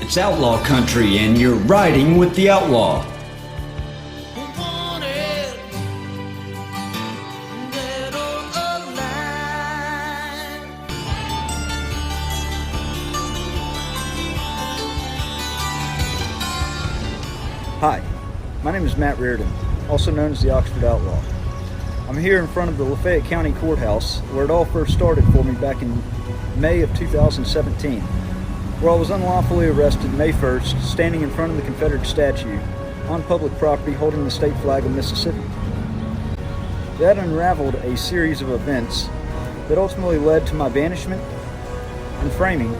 It's outlaw country, and you're riding with the outlaw. Hi, my name is Matt Reardon, also known as the Oxford Outlaw. I'm here in front of the Lafayette County Courthouse, where it all first started for me back in May of 2017, where I was unlawfully arrested May 1st, standing in front of the Confederate statue on public property holding the state flag of Mississippi. That unraveled a series of events that ultimately led to my banishment and framing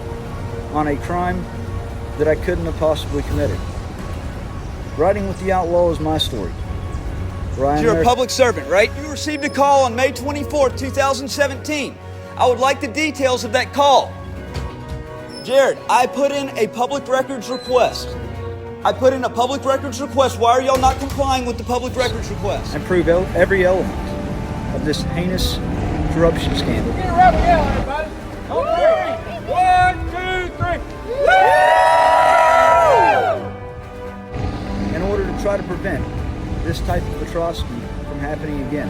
on a crime that I couldn't have possibly committed. Riding with the Outlaw is my story. You're a public servant, right? You received a call on May 24th, 2017. I would like the details of that call. Jared, I put in a public records request. Why are y'all not complying with the public records request? And prove every element of this heinous corruption scandal. Get a rubber yell, everybody. Okay. 1, 2, 3. In order to try to prevent this type of atrocity from happening again.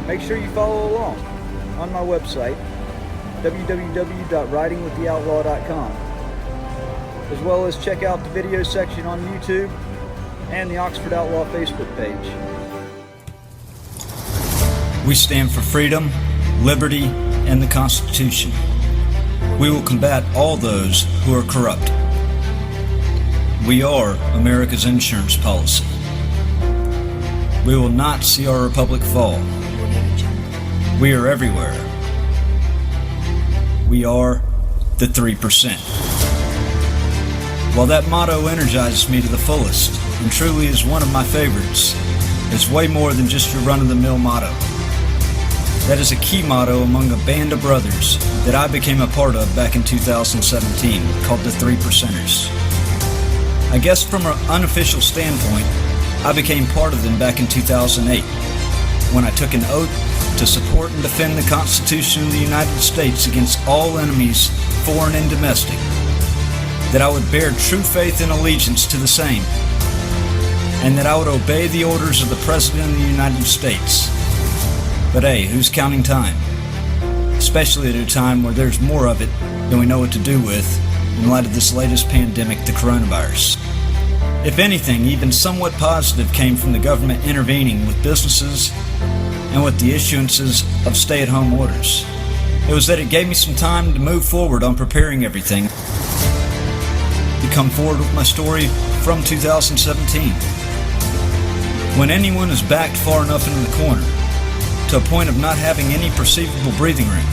Make sure you follow along on my website, www.ridingwiththeoutlaw.com, as well as check out the video section on YouTube and the Oxford Outlaw Facebook page. We stand for freedom, liberty, and the Constitution. We will combat all those who are corrupt. We are America's insurance policy. We will not see our republic fall. We are everywhere. We are the 3%. While that motto energizes me to the fullest and truly is one of my favorites, it's way more than just your run-of-the-mill motto. That is a key motto among a band of brothers that I became a part of back in 2017 called the 3%ers. I guess from an unofficial standpoint, I became part of them back in 2008 when I took an oath to support and defend the Constitution of the United States against all enemies, foreign and domestic, that I would bear true faith and allegiance to the same, and that I would obey the orders of the President of the United States. But hey, who's counting time? Especially at a time where there's more of it than we know what to do with in light of this latest pandemic, the coronavirus. If anything, even somewhat positive came from the government intervening with businesses and with the issuances of stay-at-home orders. It was that it gave me some time to move forward on preparing everything, to come forward with my story from 2017. When anyone is backed far enough into the corner, to a point of not having any perceivable breathing room,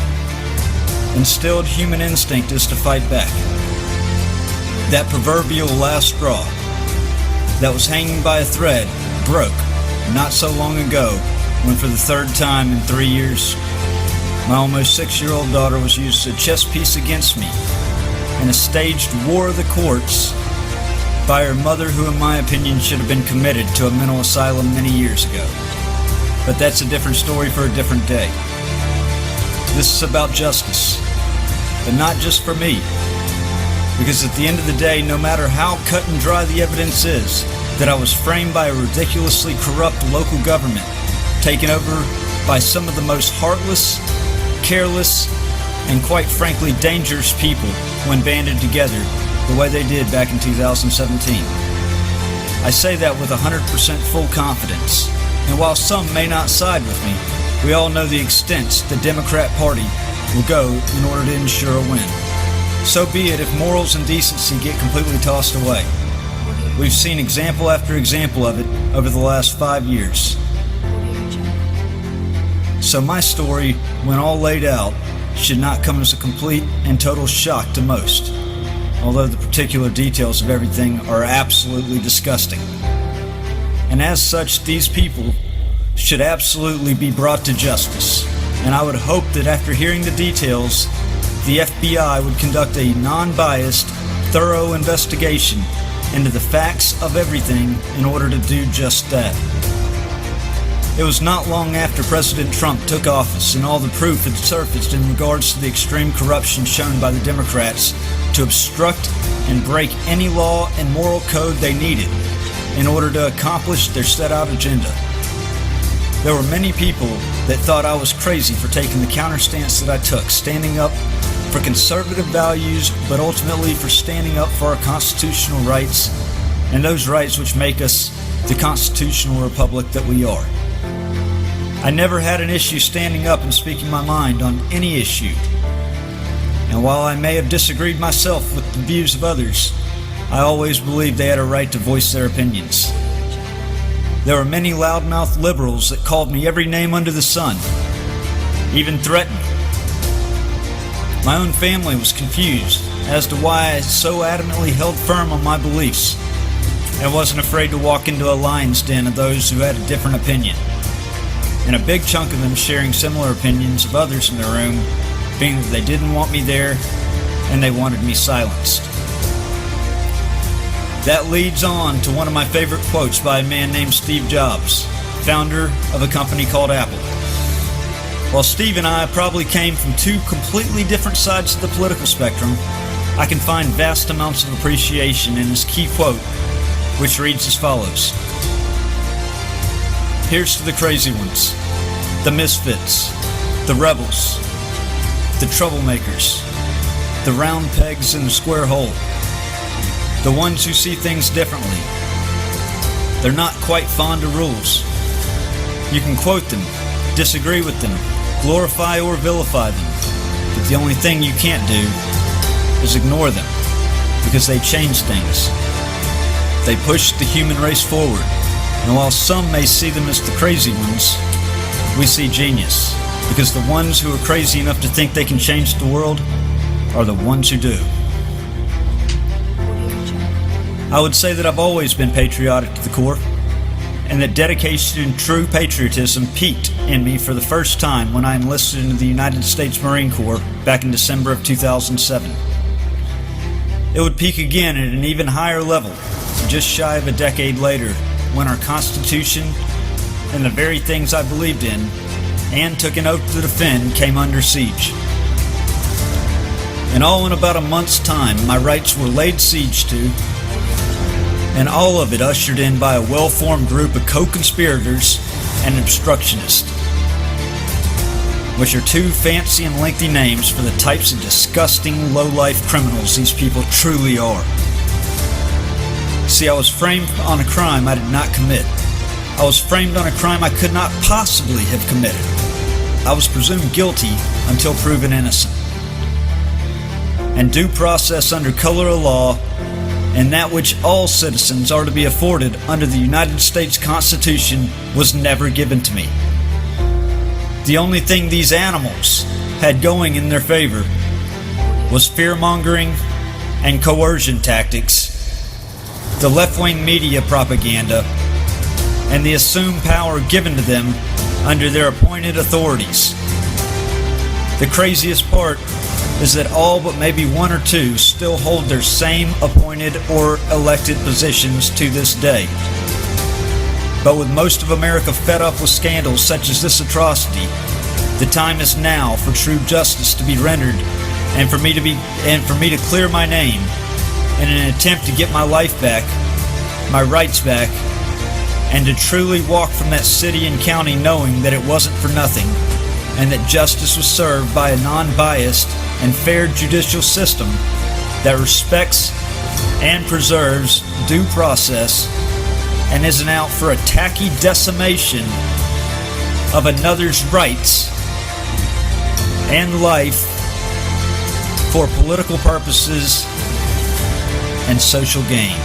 instilled human instinct is to fight back. That proverbial last straw that was hanging by a thread broke not so long ago when for the third time in 3 years, my almost 6-year-old daughter was used as a chess piece against me in a staged war of the courts by her mother, who in my opinion should have been committed to a mental asylum many years ago. But that's a different story for a different day. This is about justice, but not just for me. Because at the end of the day, no matter how cut and dry the evidence is that I was framed by a ridiculously corrupt local government, taken over by some of the most heartless, careless, and quite frankly dangerous people when banded together the way they did back in 2017. I say that with 100% full confidence, and while some may not side with me, we all know the extents the Democrat Party will go in order to ensure a win. So be it if morals and decency get completely tossed away. We've seen example after example of it over the last 5 years. So my story, when all laid out, should not come as a complete and total shock to most, although the particular details of everything are absolutely disgusting. And as such, these people should absolutely be brought to justice, and I would hope that after hearing the details, the FBI would conduct a non-biased, thorough investigation into the facts of everything in order to do just that. It was not long after President Trump took office and all the proof had surfaced in regards to the extreme corruption shown by the Democrats to obstruct and break any law and moral code they needed in order to accomplish their set-out agenda. There were many people that thought I was crazy for taking the counter stance that I took, standing up for conservative values, but ultimately for standing up for our constitutional rights and those rights which make us the constitutional republic that we are. I never had an issue standing up and speaking my mind on any issue. And while I may have disagreed myself with the views of others, I always believed they had a right to voice their opinions. There were many loudmouth liberals that called me every name under the sun, even threatened. My own family was confused as to why I so adamantly held firm on my beliefs and wasn't afraid to walk into a lion's den of those who had a different opinion, and a big chunk of them sharing similar opinions of others in the room, being that they didn't want me there and they wanted me silenced. That leads on to one of my favorite quotes by a man named Steve Jobs, founder of a company called Apple. While Steve and I probably came from two completely different sides of the political spectrum, I can find vast amounts of appreciation in his key quote, which reads as follows. Here's to the crazy ones, the misfits, the rebels, the troublemakers, the round pegs in the square hole, the ones who see things differently. They're not quite fond of rules. You can quote them, disagree with them, glorify or vilify them, but the only thing you can't do is ignore them, because they change things. They push the human race forward, and while some may see them as the crazy ones, we see genius, because the ones who are crazy enough to think they can change the world are the ones who do. I would say that I've always been patriotic to the core, and that dedication and true patriotism peaked in me for the first time when I enlisted into the United States Marine Corps back in December of 2007. It would peak again at an even higher level, just shy of a decade later, when our Constitution and the very things I believed in and took an oath to defend came under siege. And all in about a month's time, my rights were laid siege to, and all of it ushered in by a well-formed group of co-conspirators and obstructionists, which are two fancy and lengthy names for the types of disgusting, low-life criminals these people truly are. See, I was framed on a crime I did not commit. I was framed on a crime I could not possibly have committed. I was presumed guilty until proven innocent. And due process under color of law, and that which all citizens are to be afforded under the United States Constitution, was never given to me. The only thing these animals had going in their favor was fear-mongering and coercion tactics, the left-wing media propaganda, and the assumed power given to them under their appointed authorities. The craziest part is that all but maybe one or two still hold their same appointed or elected positions to this day. But with most of America fed up with scandals such as this atrocity, the time is now for true justice to be rendered and for me to clear my name in an attempt to get my life back, my rights back, and to truly walk from that city and county knowing that it wasn't for nothing, and that justice was served by a non-biased and fair judicial system that respects and preserves due process and isn't out for a tacky decimation of another's rights and life for political purposes and social gain.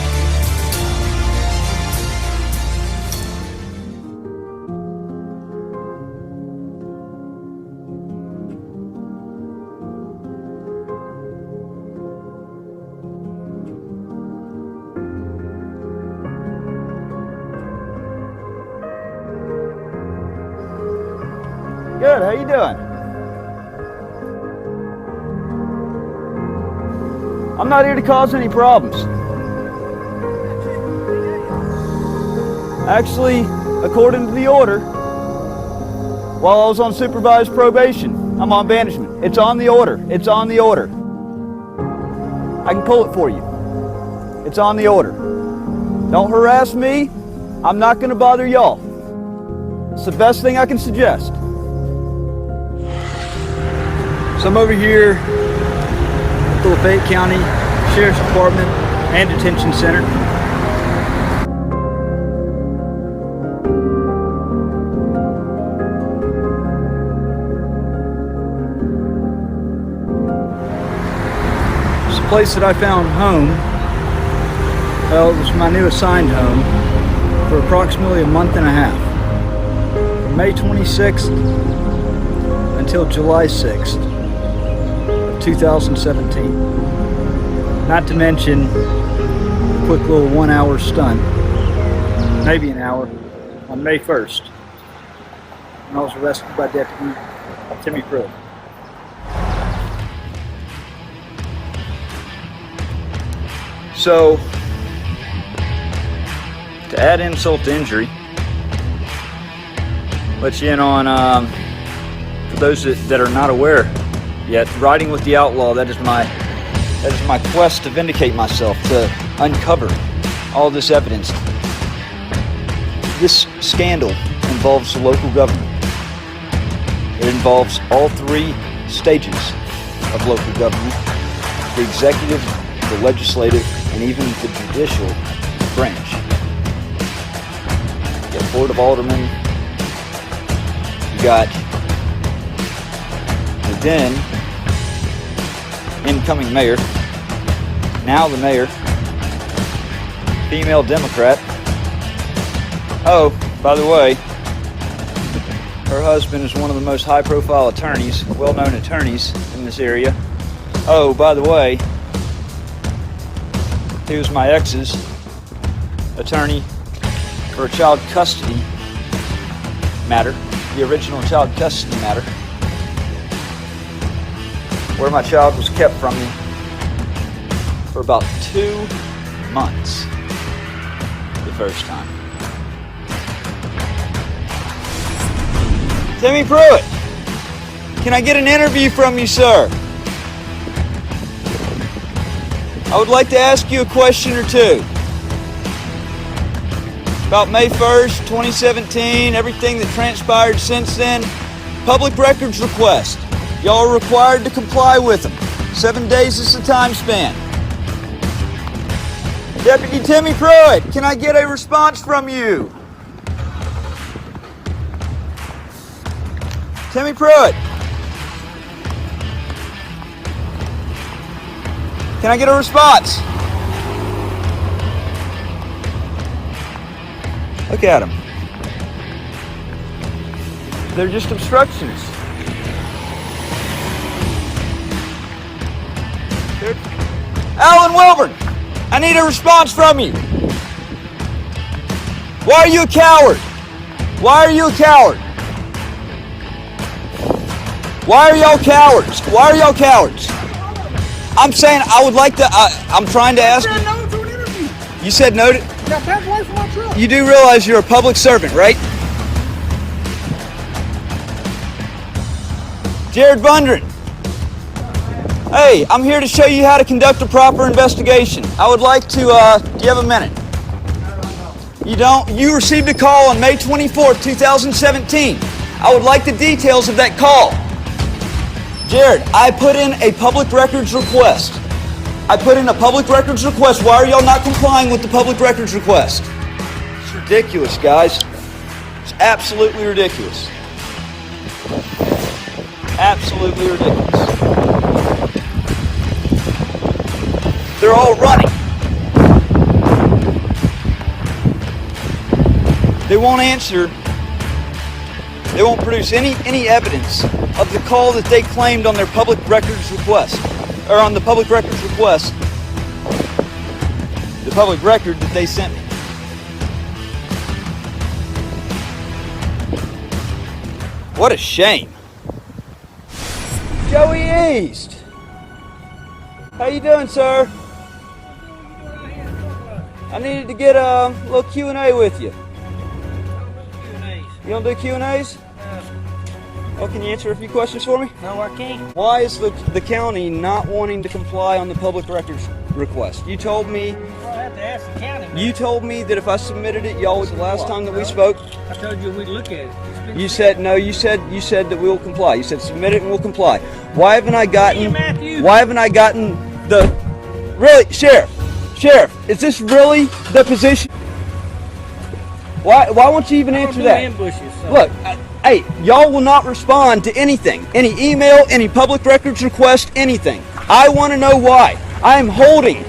Good, how you doing? I'm not here to cause any problems. Actually, according to the order, while I was on supervised probation, I'm on banishment. It's on the order. It's on the order. I can pull it for you. It's on the order. Don't harass me. I'm not going to bother y'all. It's the best thing I can suggest. So I'm over here at the Lafayette County Sheriff's Department and Detention Center. It's a place that I found home. Well, it was my new assigned home for approximately a month and a half. From May 26th until July 6th of 2017. Not to mention a quick little 1 hour stunt, maybe an hour, on May 1st, when I was arrested by Deputy Timmy Pruitt. So, to add insult to injury, let you in on, for those that are not aware yet, riding with the Outlaw, that is my quest to vindicate myself, to uncover all this evidence. This scandal involves the local government. It involves all three stages of local government: the executive, the legislative, and even the judicial branch. You got Board of Aldermen, you got the then incoming mayor, now the mayor, female Democrat. Oh, by the way, her husband is one of the most high-profile attorneys, well-known attorneys in this area. Oh, by the way, he was my ex's attorney for a child custody matter, the original child custody matter, where my child was kept from me for about 2 months the first time. Timmy Pruitt, can I get an interview from you, sir? I would like to ask you a question or two. About May 1st, 2017, everything that transpired since then, public records request. Y'all are required to comply with them. 7 days is the time span. Deputy Timmy Pruitt, can I get a response from you? Timmy Pruitt. Can I get a response? Look at them. They're just obstructionists. Alan Wilburn, I need a response from you. Why are you a coward? Why are you a coward? Why are y'all cowards? Why are y'all cowards? I'm saying I would like to, I'm trying to ask you. No to an interview. You said no to, Now back away from my truck. you do realize you're a public servant, right? Jared Bundren. Hey, I'm here to show you how to conduct a proper investigation. I would like to, do you have a minute? You don't? You received a call on May 24th, 2017. I would like the details of that call. Jared, I put in a public records request. I put in a public records request. Why are y'all not complying with the public records request? It's ridiculous, guys. It's absolutely ridiculous. Absolutely ridiculous. They're all running. They won't answer. They won't produce any evidence of the call that they claimed on their public records request, or on the public records request, the public record that they sent me. What a shame. Joey East. How you doing, sir? I needed to get a little Q&A with you. You don't do Q&As? Well, can you answer a few questions for me? No, I can't. Why is the county not wanting to comply on the public records request? You told me. Well, I have to ask the county. You told me that if I submitted it, y'all was the last time that we spoke. I told you we'd look at it. You said no. You said that we will comply. You said submit it and we'll comply. Why haven't I gotten? Matthew. Why haven't I gotten the? Really, Sheriff, is this really the position? Why won't you even answer that? Ambushes, so. Look, hey, y'all will not respond to anything. Any email, any public records request, anything. I want to know why. I am holding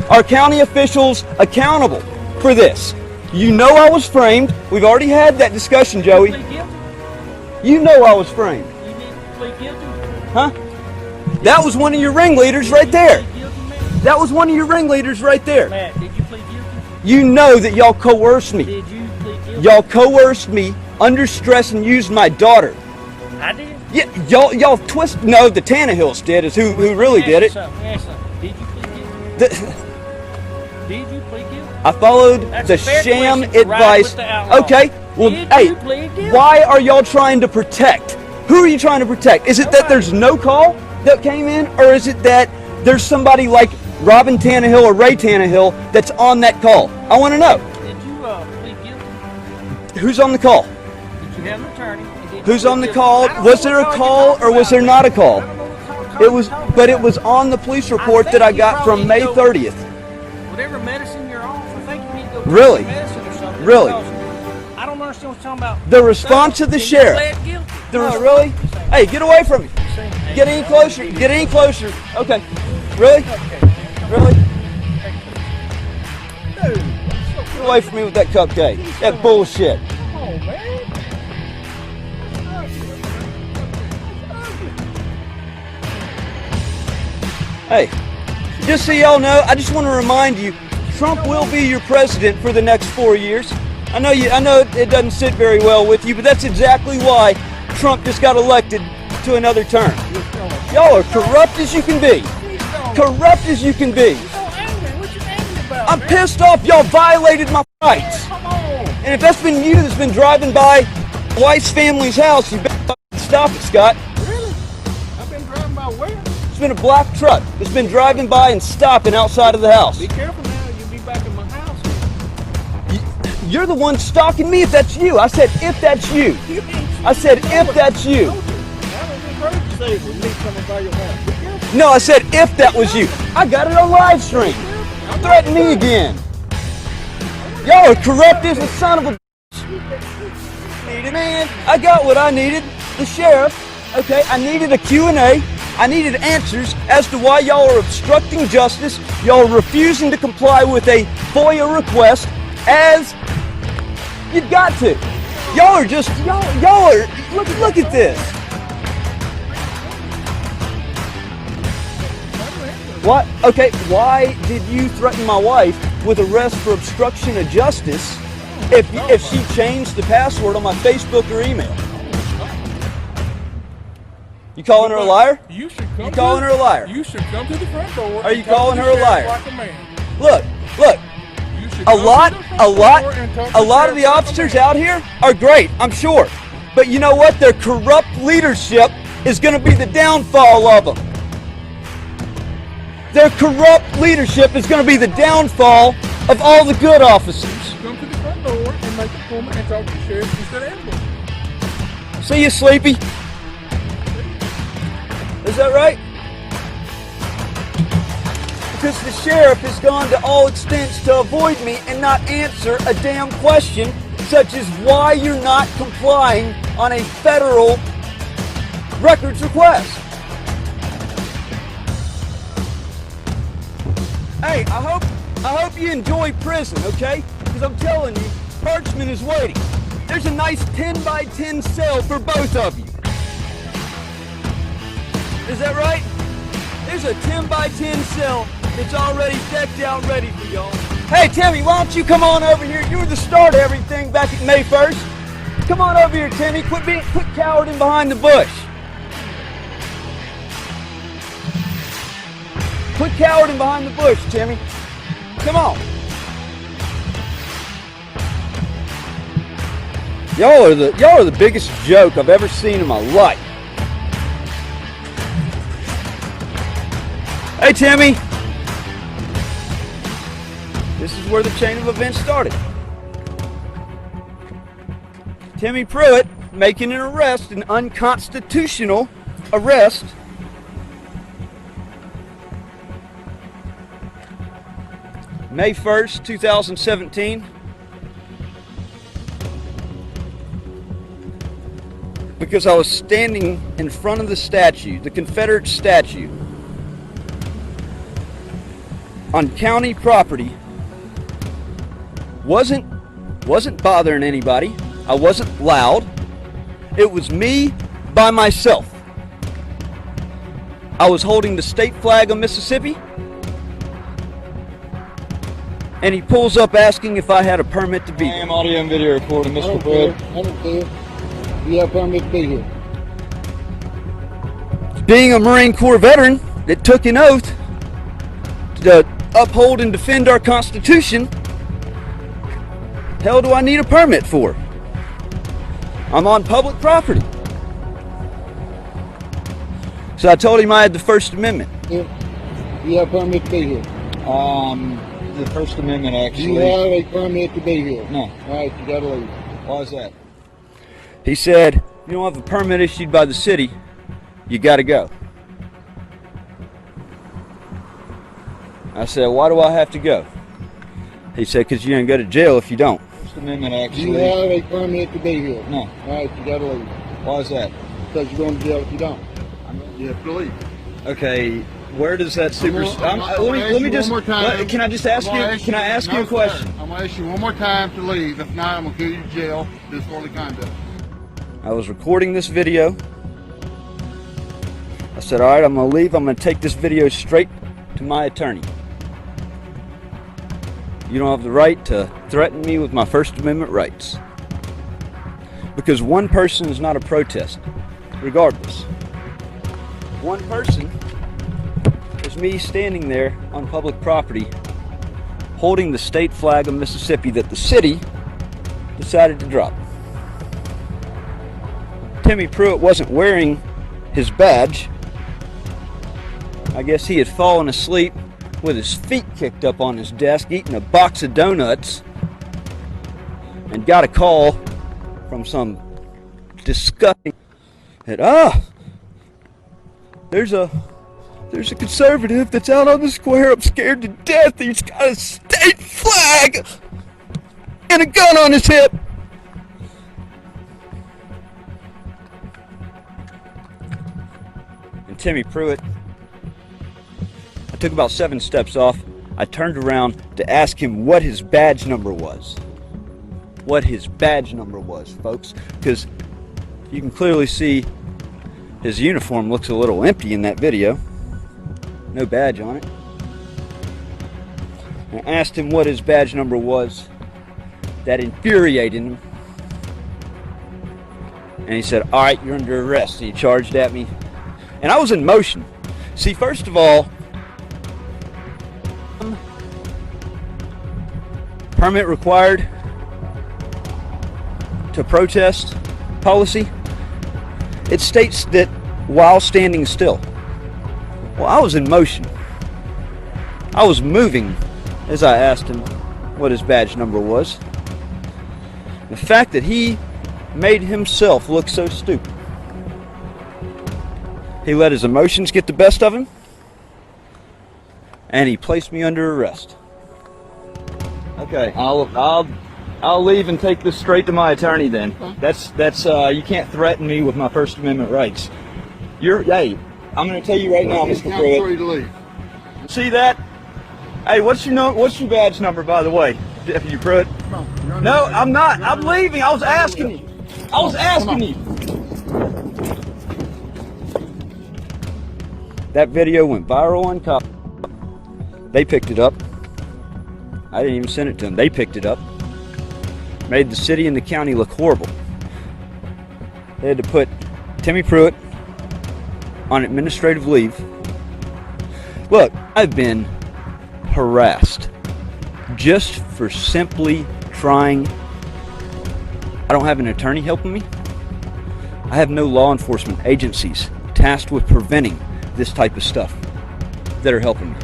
our county officials accountable for this. You know I was framed. We've already had that discussion, Joey. Plead guilty? You know I was framed. You need to plead guilty? Huh? That was one of your ringleaders right there. Plead guilty, man? That was one of your ringleaders right there. Matt, did you plead guilty? You know that y'all coerced me. Did you plead guilty? Y'all coerced me under stress and used my daughter. I did? Yeah, y'all twist. No, the Tannehills did. Is who really did it. Ask something. Did you plead guilty? Did you plead guilty? I followed That's the a fair sham question to ride advice. with the outlaw. Okay, well, Did hey, you plead guilty? why are y'all trying to protect? Who are you trying to protect? Is it that there's no call that came in, or is it that there's somebody like Robin Tannehill or Ray Tannehill that's on that call? I want to know. Did you plead guilty? Who's on the call? Did you have an attorney? And did you Who's plead on the guilty? call? I don't Was know there a what call you're or was talking there not a about. call? I don't know what call It you're was, talking but it about. was on the police report think that I you got probably from May need to 30th. Whatever medicine you're on, I think you need to go take Really? some medicine or something. Really? because I don't understand what you're talking about. The response of the Then you sheriff. pled guilty. Really? Hey, get away from me. Get any closer. Get any closer. Okay. Really? Really? Get away from me with that cupcake. That bullshit. Hey, just so y'all know, I just want to remind you, Trump will be your president for the next 4 years. I know it doesn't sit very well with you, but that's exactly why Trump just got elected to another term. Y'all are corrupt as you can be. Corrupt as you can be. What you angry about, I'm man? pissed off y'all violated my rights. Come on. And if that's been you that's been driving by Weiss family's house, you better stop it, Scott. Really? I've been driving by where? It's been a black truck that's been driving by and stopping outside of the house. Be careful now. You'll be back in my house. You're the one stalking me if that's you. I said if that's you. I said if that's you. I don't heard you say it was me coming by your house. Be careful. No, I said if that was you. I got it on live stream. Threaten me again. Y'all are corrupt as a son of a needed, man. I got what I needed. The sheriff, okay, I needed a Q&A. I needed answers as to why y'all are obstructing justice. Y'all are refusing to comply with a FOIA request as you've got to. Y'all are just, y'all are, look at this. What? Okay, why did you threaten my wife with arrest for obstruction of justice if she changed the password on my Facebook or email? You calling her a liar? You should come. You calling her a liar? You should come to the front door. Are you and talk calling to her a the sheriff liar? Like a man. Look, You should a come to lot the front door and talk to of the sheriff like a officers man. out here are great, I'm sure. But you know what? Their corrupt leadership is going to be the downfall of them. Their corrupt leadership is going to be the downfall of all the good officers. Come to the front door and make an appointment and talk to the sheriff instead of ambulance. See you, Sleepy. Is that right? Because the sheriff has gone to all extents to avoid me and not answer a damn question, such as why you're not complying on a federal records request. Hey, I hope you enjoy prison, okay? Because I'm telling you, Parchman is waiting. There's a nice 10 by 10 cell for both of you. Is that right? There's a 10 by 10 cell that's already decked out ready for y'all. Hey, Timmy, why don't you come on over here? You were the start of everything back at May 1st. Come on over here, Timmy. Quit cowering behind the bush. Quit cowering behind the bush, Timmy. Come on. Y'all are the biggest joke I've ever seen in my life. Hey, Timmy. This is where the chain of events started. Timmy Pruitt making an arrest, an unconstitutional arrest. May 1st, 2017. Because I was standing in front of the statue, the Confederate statue, on county property. Wasn't bothering anybody. I wasn't loud. It was me by myself. I was holding the state flag of Mississippi, and he pulls up asking if I had a permit to be I there. am audio and video recording, Mr. Pruitt. I don't care. You have a permit to be here. Being a Marine Corps veteran that took an oath to uphold and defend our Constitution, hell do I need a permit for? I'm on public property. So I told him I had the First Amendment. You have a permit to be here. The First Amendment You actually. have a permit to be here. No. All right, you gotta leave. Why is that? He said, you don't have a permit issued by the city, you gotta go. I said, why do I have to go? He said, because you're gonna go to jail if you don't. First Amendment You actually. have a permit to be here. No. All right, you gotta leave. Why is that? Because you're going to jail if you don't. You have to leave. Okay, where does that super? I'm gonna let me ask just. you one more time. Can I just ask I'm gonna you? Can I ask you a no, question? sir. I'm going to ask you one more time to leave. If not, I'm going to kill you to jail. Disorderly conduct. I was recording this video. I said, all right, I'm gonna leave. I'm gonna take this video straight to my attorney. You don't have the right to threaten me with my First Amendment rights. Because one person is not a protest, regardless. One person is me standing there on public property holding the state flag of Mississippi that the city decided to drop. Timmy Pruitt wasn't wearing his badge. I guess he had fallen asleep with his feet kicked up on his desk eating a box of donuts and got a call from some disgusting that there's a conservative that's out on the square. I'm scared to death. He's got a state flag and a gun on his hip. And Timmy Pruitt, I took about 7 steps off. I turned around to ask him what his badge number was. What his badge number was, folks, because you can clearly see his uniform looks a little empty in that video. No badge on it. I asked him what his badge number was. That infuriated him. And he said, all right, you're under arrest. And he charged at me. And I was in motion. See, first of all, permit required to protest policy, it states that while standing still. Well, I was in motion. I was moving as I asked him what his badge number was. The fact that he made himself look so stupid. He let his emotions get the best of him, and he placed me under arrest. Okay, I'll leave and take this straight to my attorney then. That's you can't threaten me with my First Amendment rights. Hey, I'm gonna tell you right now, Mr. Pruitt. Free to leave. See that? Hey, what's your badge number, by the way, Deputy Pruitt? No, I'm not. I'm leaving. I was asking you. I was asking you. That video went viral on cop. They picked it up. I didn't even send it to them. They picked it up. Made the city and the county look horrible. They had to put Timmy Pruitt on administrative leave. Look, I've been harassed just for simply trying I don't have an attorney helping me. I have no law enforcement agencies tasked with preventing this type of stuff that are helping me.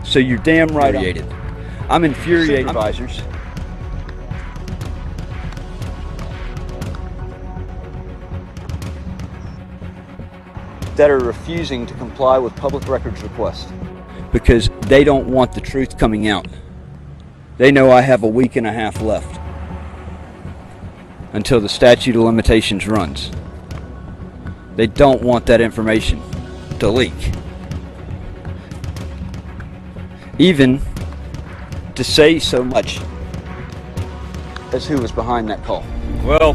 So you're damn right. I'm infuriated. Supervisors. That are refusing to comply with public records requests because they don't want the truth coming out. They know I have a week and a half left until the statute of limitations runs. They don't want that information to leak. Even to say so much as who was behind that call. Well,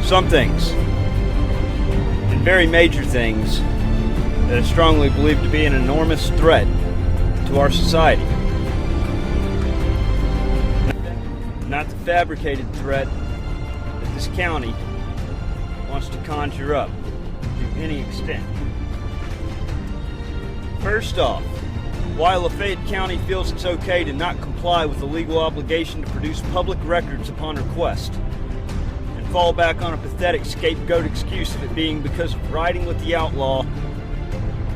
some things, and very major things, that I strongly believe to be an enormous threat to our society. Not the fabricated threat that this county wants to conjure up to any extent. First off, while Lafayette County feels it's okay to not comply with the legal obligation to produce public records upon request, and fall back on a pathetic scapegoat excuse of it being because of riding with the Outlaw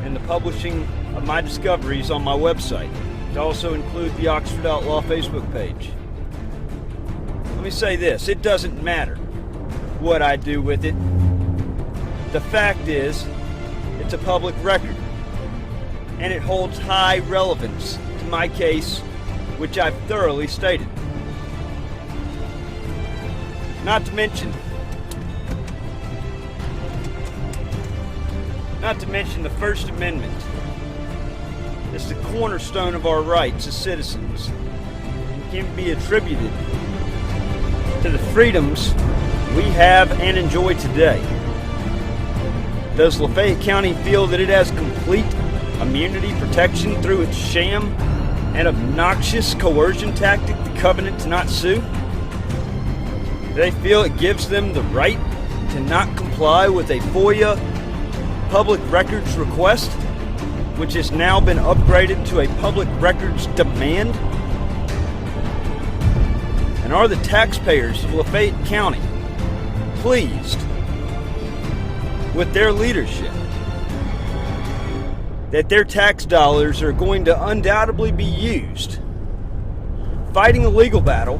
and the publishing of my discoveries on my website, to also include the Oxford Outlaw Facebook page. Let me say this, it doesn't matter what I do with it. The fact is, it's a public record, and it holds high relevance to my case, which I've thoroughly stated. Not to mention the First Amendment is the cornerstone of our rights as citizens and can be attributed to the freedoms we have and enjoy today. Does Lafayette County feel that it has complete immunity protection through its sham and obnoxious coercion tactic, the covenant to not sue? Do they feel it gives them the right to not comply with a FOIA public records request, which has now been upgraded to a public records demand? And are the taxpayers of Lafayette County pleased with their leadership, that their tax dollars are going to undoubtedly be used fighting a legal battle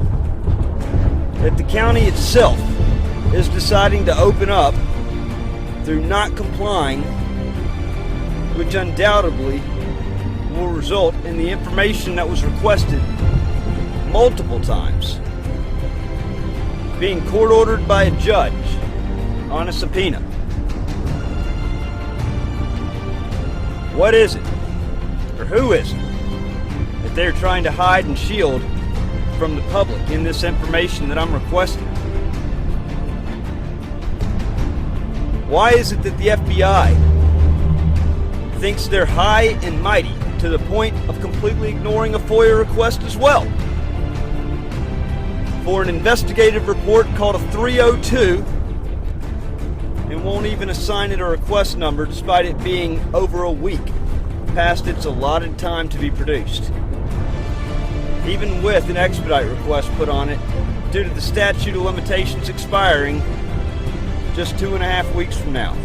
that the county itself is deciding to open up through not complying, which undoubtedly will result in the information that was requested multiple times being court-ordered by a judge on a subpoena? What is it, or who is it, that they're trying to hide and shield from the public in this information that I'm requesting? Why is it that the FBI thinks they're high and mighty to the point of completely ignoring a FOIA request as well? For an investigative report called a 302, and won't even assign it a request number despite it being over a week past its allotted time to be produced, even with an expedite request put on it due to the statute of limitations expiring just 2.5 weeks from now.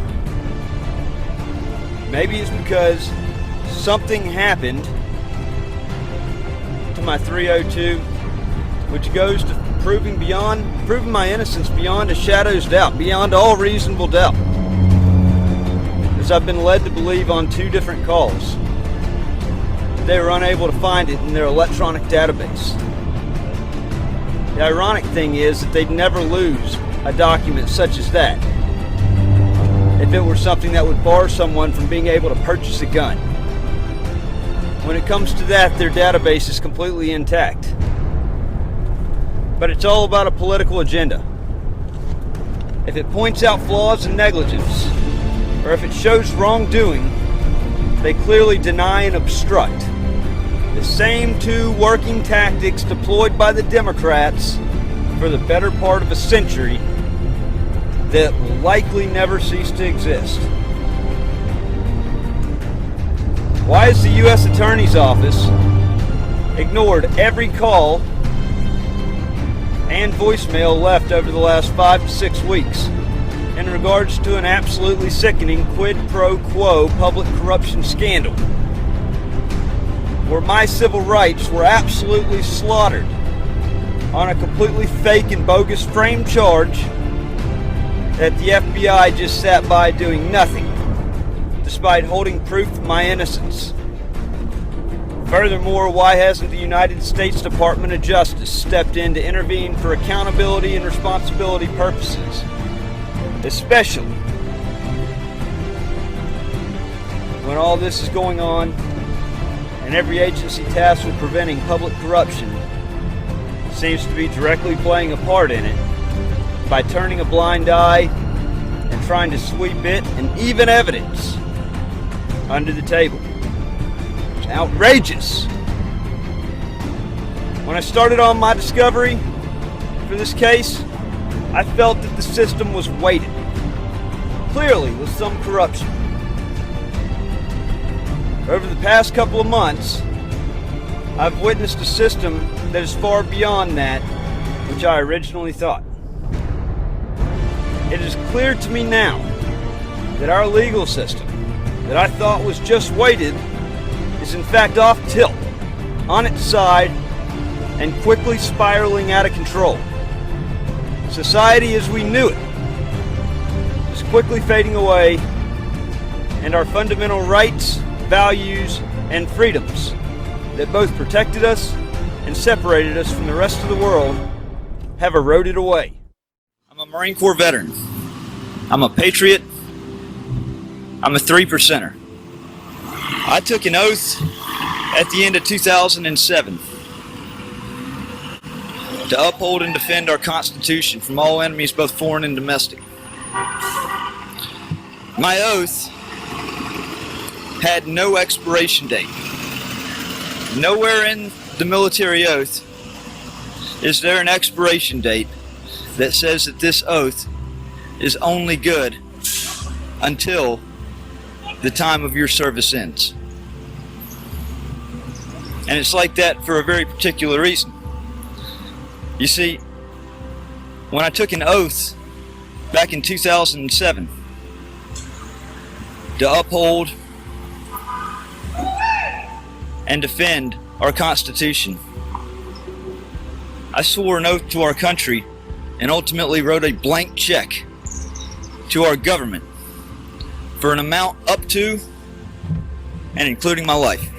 Maybe it's because something happened to my 302, which goes to proving my innocence beyond a shadow's doubt, beyond all reasonable doubt, as I've been led to believe on 2 different calls they were unable to find it in their electronic database. The ironic thing is that they'd never lose a document such as that if it were something that would bar someone from being able to purchase a gun. When it comes to that, their database is completely intact. But it's all about a political agenda. If it points out flaws and negligence, or if it shows wrongdoing, they clearly deny and obstruct. The same 2 working tactics deployed by the Democrats for the better part of a century that will likely never cease to exist. Why has the U.S. Attorney's Office ignored every call and voicemail left over the last 5 to 6 weeks in regards to an absolutely sickening quid pro quo public corruption scandal where my civil rights were absolutely slaughtered on a completely fake and bogus framed charge that the FBI just sat by doing nothing, despite holding proof of my innocence. Furthermore, why hasn't the United States Department of Justice stepped in to intervene for accountability and responsibility purposes? Especially when all this is going on and every agency tasked with preventing public corruption seems to be directly playing a part in it by turning a blind eye and trying to sweep it and even evidence under the table. It's outrageous. When I started on my discovery for this case, I felt that the system was weighted, clearly with some corruption. Over the past couple of months, I've witnessed a system that is far beyond that which I originally thought. It is clear to me now that our legal system that I thought was just weighted is in fact off tilt, on its side, and quickly spiraling out of control. Society as we knew it is quickly fading away, and our fundamental rights, values, and freedoms that both protected us and separated us from the rest of the world have eroded away. I'm a Marine Corps veteran. I'm a patriot. I'm a 3%er. I took an oath at the end of 2007 to uphold and defend our Constitution from all enemies, both foreign and domestic. My oath had no expiration date. Nowhere in the military oath is there an expiration date that says that this oath is only good until the time of your service ends. And it's like that for a very particular reason. You see, when I took an oath back in 2007 to uphold and defend our Constitution, I swore an oath to our country and ultimately wrote a blank check to our government for an amount up to and including my life.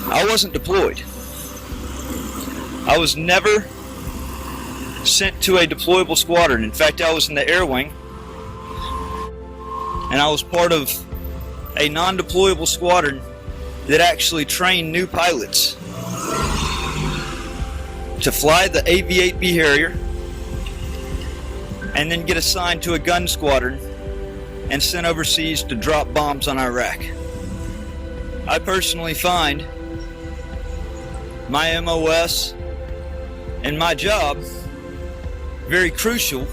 I wasn't deployed. I was never sent to a deployable squadron. In fact, I was in the air wing, and I was part of a non-deployable squadron that actually trained new pilots to fly the AV-8B Harrier and then get assigned to a gun squadron and sent overseas to drop bombs on Iraq. I personally find my MOS and my job very crucial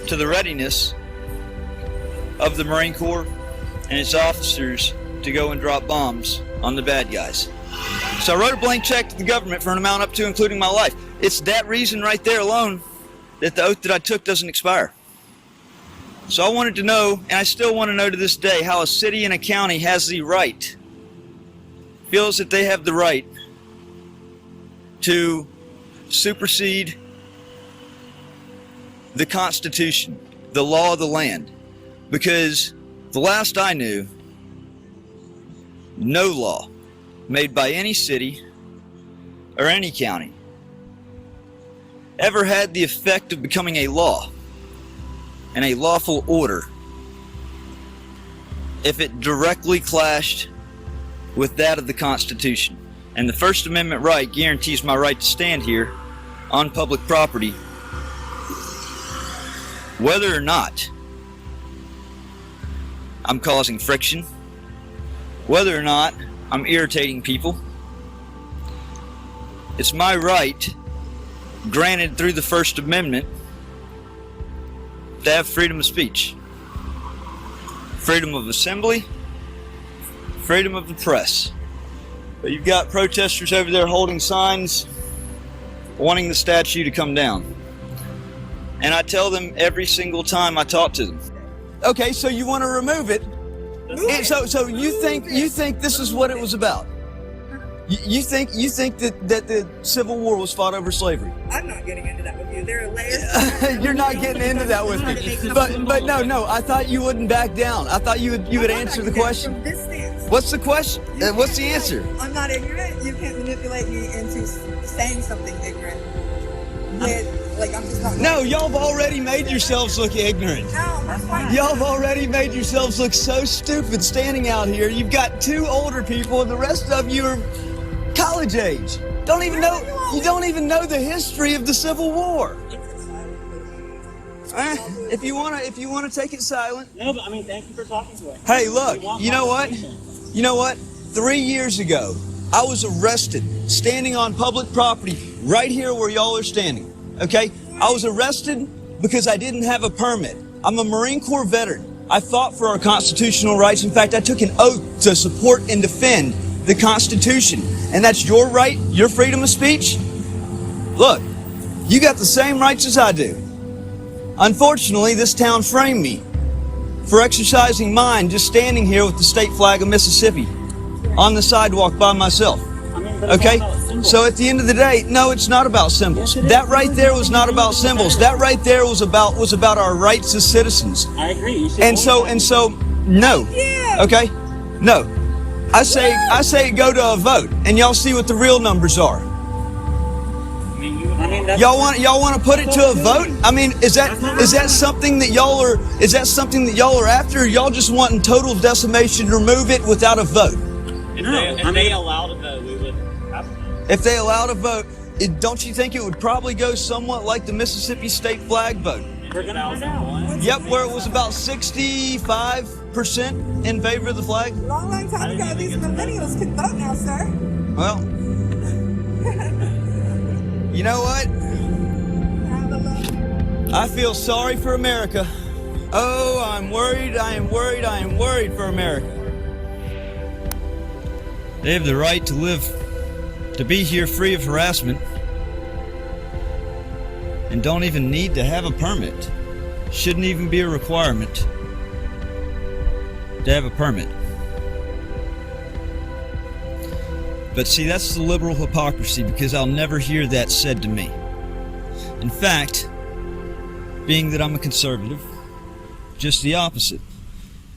to the readiness of the Marine Corps and its officers to go and drop bombs on the bad guys. So I wrote a blank check to the government for an amount up to including my life. It's that reason right there alone that the oath that I took doesn't expire. So I wanted to know, and I still want to know to this day, how a city and a county has the right, feels that they have the right to supersede the Constitution, the law of the land. Because the last I knew, no law made by any city or any county ever had the effect of becoming a law and a lawful order if it directly clashed with that of the Constitution. And the First Amendment right guarantees my right to stand here on public property, whether or not I'm causing friction, whether or not I'm irritating people. It's my right, granted through the First Amendment, to have freedom of speech, freedom of assembly, freedom of the press. But you've got protesters over there holding signs wanting the statue to come down. And I tell them every single time I talk to them. Okay, so you want to remove it. And so you think this is what it was about? You think that the Civil War was fought over slavery? I'm not getting into that with you. There are layers. You're not getting into that with me. But no, I thought you wouldn't back down. I thought you would answer the question. From this stance. What's the question? What's the answer? I'm not ignorant. You can't manipulate me into saying something ignorant. I'm just not. No, y'all have already made yourselves look ignorant. No, that's fine. Y'all have already made yourselves look so stupid standing out here. You've got two older people, and the rest of you are college age. You don't even know the history of the Civil War. If you wanna take it silent. No, but I mean, thank you for talking to us. Hey, look, you know what? 3 years ago, I was arrested standing on public property right here where y'all are standing. Okay? I was arrested because I didn't have a permit. I'm a Marine Corps veteran. I fought for our constitutional rights. In fact, I took an oath to support and defend the Constitution. And that's your right, your freedom of speech. Look, you got the same rights as I do. Unfortunately, this town framed me for exercising mine just standing here with the state flag of Mississippi on the sidewalk by myself. Okay? So at the end of the day, no, it's not about symbols. That right there was not about symbols. That right there was about our rights as citizens. I agree. And so, no. Okay? No. I say go to a vote, and y'all see what the real numbers are. Y'all want to put it to a vote? I mean, is that something that y'all are after? Or y'all just wanting total decimation to remove it without a vote? If they allowed a vote, we would have to. If they allowed a vote, don't you think it would probably go somewhat like the Mississippi state flag vote? We're gonna find out. Yep, where it was about 65% in favor of the flag. Long time ago, these millennials can vote now, sir. Well, you know what? I feel sorry for America. Oh, I'm worried, I am worried for America. They have the right to live, to be here free of harassment, and don't even need to have a permit. Shouldn't even be a requirement to have a permit. But see, that's the liberal hypocrisy, because I'll never hear that said to me. In fact, being that I'm a conservative, just the opposite.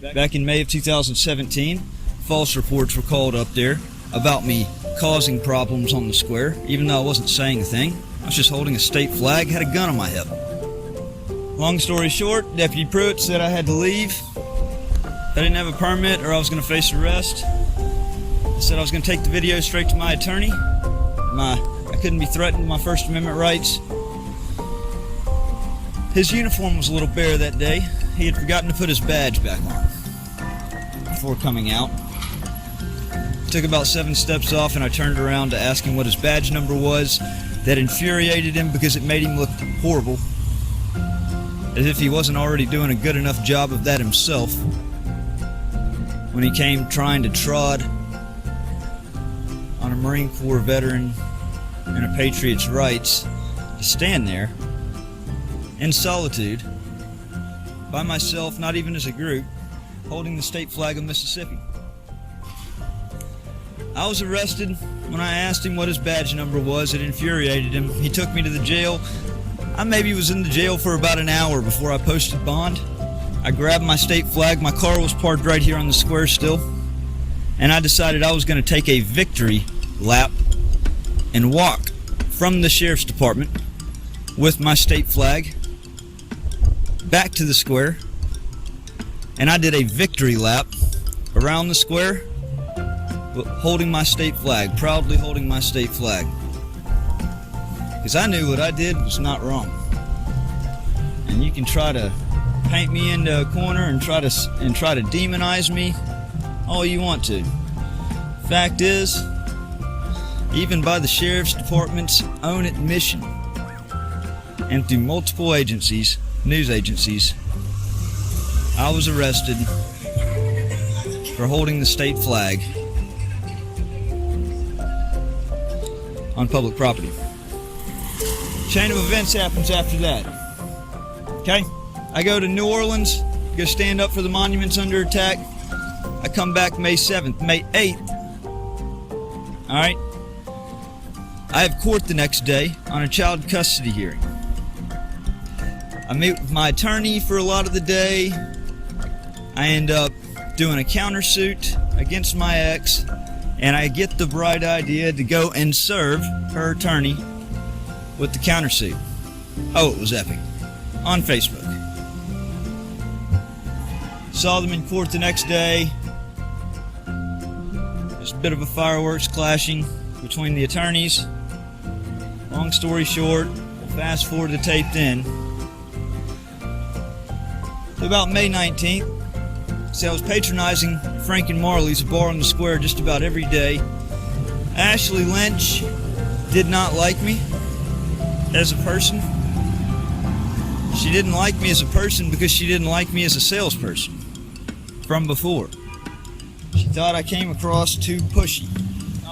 Back in May of 2017, false reports were called up there about me causing problems on the square, even though I wasn't saying a thing. I was just holding a state flag, had a gun on my hip. Long story short, Deputy Pruitt said I had to leave. I didn't have a permit or I was going to face arrest. I said I was going to take the video straight to my attorney. I couldn't be threatened with my First Amendment rights. His uniform was a little bare that day. He had forgotten to put his badge back on before coming out. Took about 7 steps off and I turned around to ask him what his badge number was. That infuriated him because it made him look horrible. As if he wasn't already doing a good enough job of that himself. When he came trying to trod on a Marine Corps veteran and a patriot's rights to stand there in solitude by myself, not even as a group, holding the state flag of Mississippi. I was arrested. When I asked him what his badge number was, it infuriated him. He took me to the jail. I maybe was in the jail for about an hour before I posted bond. I grabbed my state flag. My car was parked right here on the square still. And I decided I was going to take a victory lap and walk from the sheriff's department with my state flag back to the square. And I did a victory lap around the square holding my state flag, proudly holding my state flag. Because I knew what I did was not wrong. And you can try to paint me into a corner and try to demonize me all you want to. Fact is, even by the sheriff's department's own admission, and through multiple agencies, news agencies, I was arrested for holding the state flag on public property. Chain of events happens after that. Okay? I go to New Orleans, go stand up for the monuments under attack. I come back May 7th, May 8th. All right? I have court the next day on a child custody hearing. I meet with my attorney for a lot of the day. I end up doing a countersuit against my ex, and I get the bright idea to go and serve her attorney with the countersuit. Oh, it was epic. On Facebook. Saw them in court the next day. There's a bit of a fireworks clashing between the attorneys. Long story short, fast forward the tape then. So about May 19th, I was patronizing Frank and Marley's, a bar on the square, just about every day. Ashley Lynch did not like me as a person. She didn't like me as a person because she didn't like me as a salesperson from before. She thought I came across too pushy.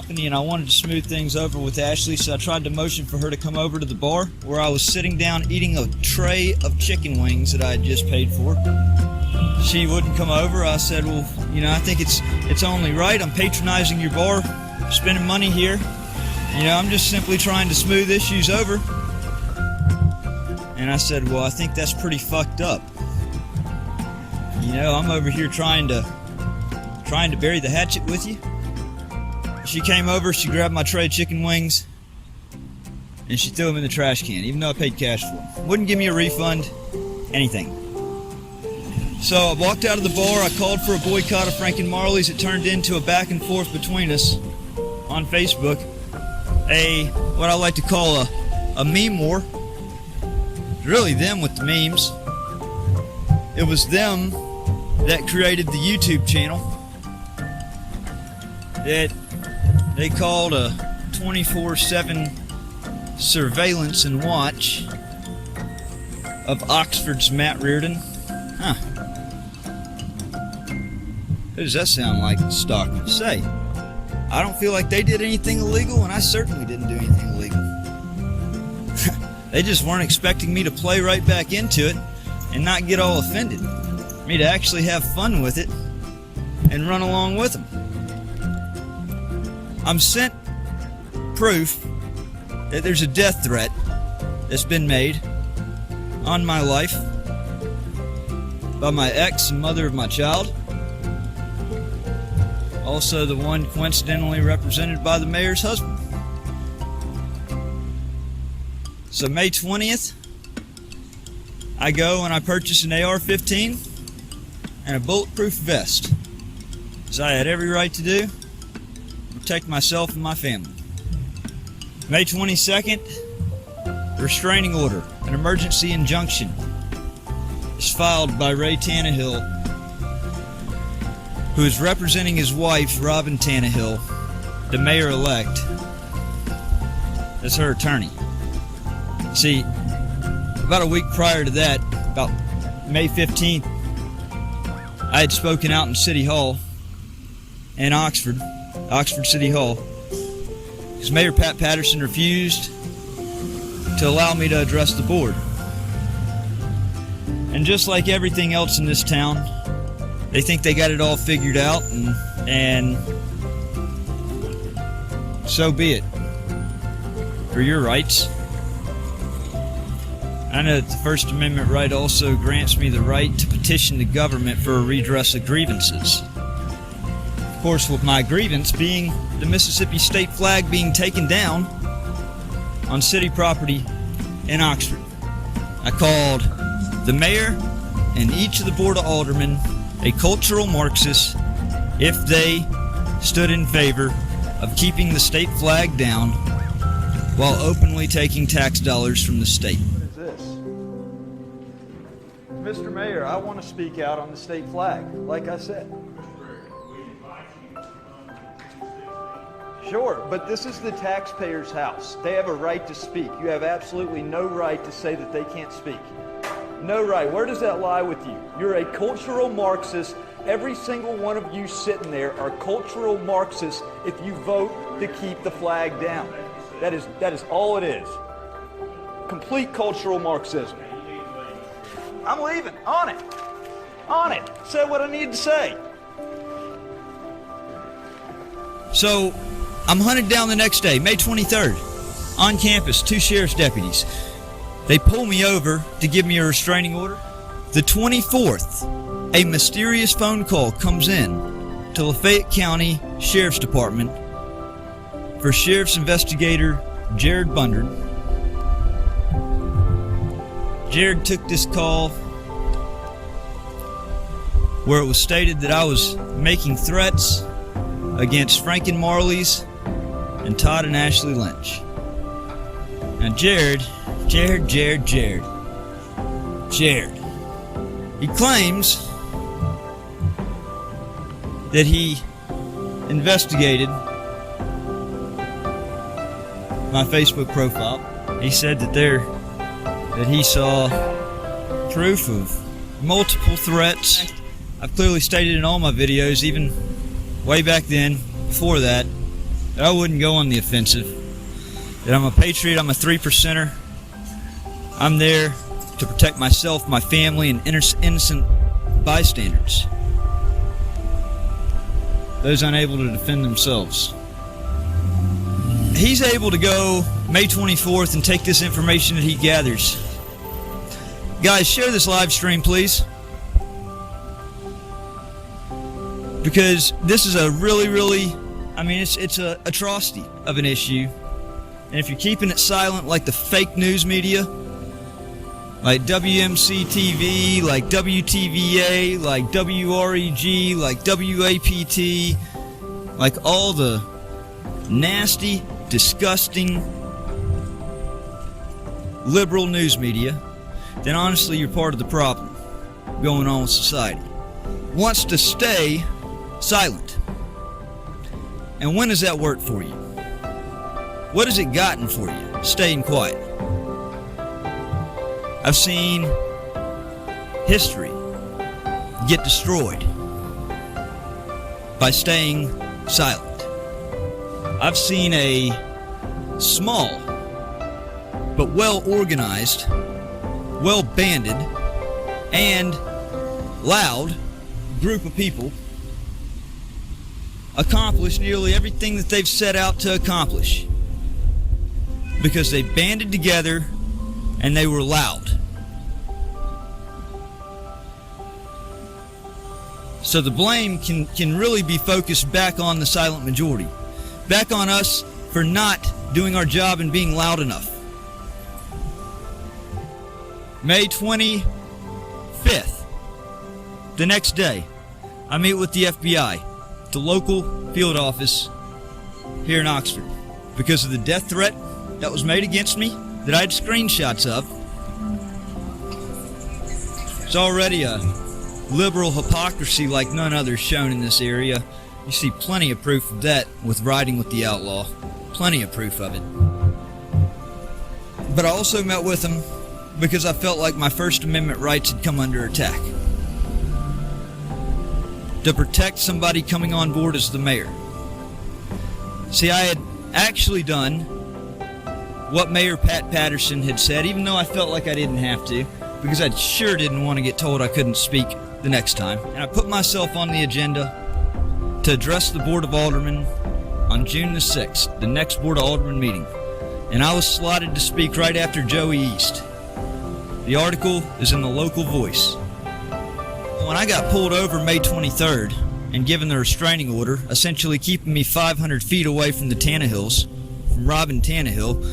And I wanted to smooth things over with Ashley, so I tried to motion for her to come over to the bar where I was sitting down eating a tray of chicken wings that I had just paid for. She wouldn't come over. I said, well, I think it's only right. I'm patronizing your bar, spending money here. I'm just simply trying to smooth issues over. And I said, well, I think that's pretty fucked up. I'm over here trying to bury the hatchet with you. She came over, she grabbed my tray of chicken wings, and she threw them in the trash can, even though I paid cash for them. Wouldn't give me a refund, anything. So I walked out of the bar, I called for a boycott of Frank and Marley's. It turned into a back and forth between us on Facebook. What I like to call a meme war. Really them with the memes. It was them that created the YouTube channel that they called a 24/7 surveillance and watch of Oxford's Matt Reardon. Huh. Who does that sound like Stockman? Say, I don't feel like they did anything illegal, and I certainly didn't do anything illegal. They just weren't expecting me to play right back into it and not get all offended. Me to actually have fun with it and run along with them. I'm sent proof that there's a death threat that's been made on my life by my ex and mother of my child. Also the one coincidentally represented by the mayor's husband. So May 20th, I go and I purchase an AR-15 and a bulletproof vest, as I had every right to do. Protect myself and my family. May 22nd, restraining order, an emergency injunction, is filed by Ray Tannehill, who is representing his wife, Robin Tannehill, the mayor-elect, as her attorney. See, about a week prior to that, about May 15th, I had spoken out in City Hall in Oxford City Hall, because Mayor Pat Patterson refused to allow me to address the board. And just like everything else in this town, they think they got it all figured out, and so be it. For your rights. I know that the First Amendment right also grants me the right to petition the government for a redress of grievances. Of course, with my grievance being the Mississippi state flag being taken down on city property in Oxford. I called the mayor and each of the board of aldermen a cultural Marxist if they stood in favor of keeping the state flag down while openly taking tax dollars from the state. Mr. Mayor, I want to speak out on the state flag, like I said. Sure, but this is the taxpayer's house. They have a right to speak. You have absolutely no right to say that they can't speak. No right. Where does that lie with you? You're a cultural Marxist. Every single one of you sitting there are cultural Marxists if you vote to keep the flag down. That is all it is. complete cultural Marxism. I'm leaving. On it. On it. Said what I need to say. So, I'm hunted down the next day, May 23rd. On campus, 2 sheriff's deputies. They pull me over to give me a restraining order. The 24th, a mysterious phone call comes in to Lafayette County Sheriff's Department for Sheriff's Investigator Jared Bundard. Jared took this call where it was stated that I was making threats against Franken Marley's and Todd and Ashley Lynch. Now Jared, he claims that he investigated my Facebook profile. He said that he saw proof of multiple threats. I've clearly stated in all my videos, even way back then, before that I wouldn't go on the offensive. That I'm a patriot, I'm a 3%er. I'm there to protect myself, my family, and innocent bystanders. Those unable to defend themselves. He's able to go May 24th and take this information that he gathers. Guys, share this live stream, please. Because this is a really, it's a atrocity of an issue. And if you're keeping it silent like the fake news media, like WMC TV, like WTVA, like WREG, like WAPT, like all the nasty, disgusting, liberal news media, then honestly you're part of the problem going on with society. Wants to stay silent. And when does that work for you? What has it gotten for you, staying quiet? I've seen history get destroyed by staying silent. I've seen a small but well-organized, well-banded, and loud group of people accomplish nearly everything that they've set out to accomplish because they banded together and they were loud. So the blame can really be focused back on the silent majority, back on us for not doing our job and being loud enough. May 25th, the next day, I meet with the FBI, the local field office here in Oxford, because of the death threat that was made against me that I had screenshots of. It's already a liberal hypocrisy like none other shown in this area. You see plenty of proof of that with riding with the Outlaw. Plenty of proof of it. But I also met with him because I felt like my First Amendment rights had come under attack. To protect somebody coming on board as the mayor. See, I had actually done what Mayor Pat Patterson had said, even though I felt like I didn't have to, because I sure didn't want to get told I couldn't speak the next time. And I put myself on the agenda to address the Board of Aldermen on June the 6th, the next Board of Aldermen meeting. And I was slotted to speak right after Joey East. The article is in the local Voice. When I got pulled over May 23rd and given the restraining order, essentially keeping me 500 feet away from the Tannehills, from Robin Tannehill,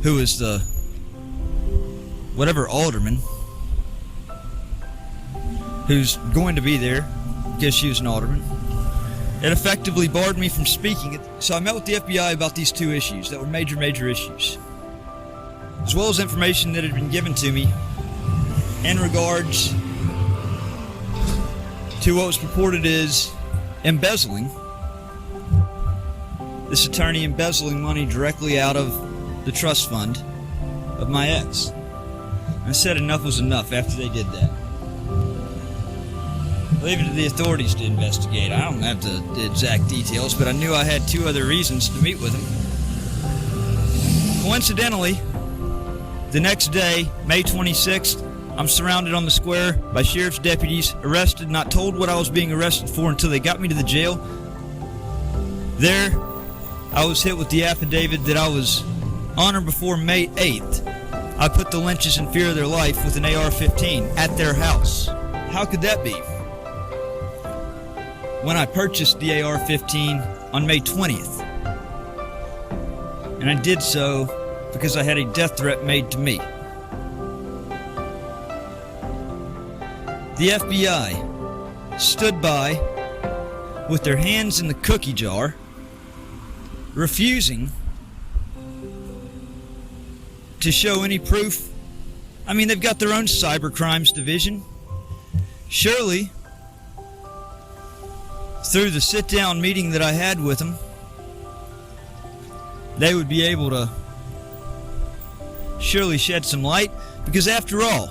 who is the whatever alderman who's going to be there because she was an alderman, it effectively barred me from speaking. So I met with the FBI about these two issues that were major issues, as well as information that had been given to me in regards to what was purported as embezzling. This attorney embezzling money directly out of the trust fund of my ex. I said enough was enough after they did that. Leave it to the authorities to investigate. I don't have the exact details, but I knew I had 2 other reasons to meet with him. Coincidentally, The next day, May 26th, I'm surrounded on the square by sheriff's deputies, arrested, not told what I was being arrested for until they got me to the jail. There, I was hit with the affidavit that I was on or before May 8th. I put the Lynches in fear of their life with an AR-15 at their house. How could that be? When I purchased the AR-15 on May 20th. And I did so because I had a death threat made to me. The FBI stood by with their hands in the cookie jar, refusing to show any proof. I mean, they've got their own cyber crimes division. Surely, through the sit-down meeting that I had with them, they would be able to surely shed some light, because after all,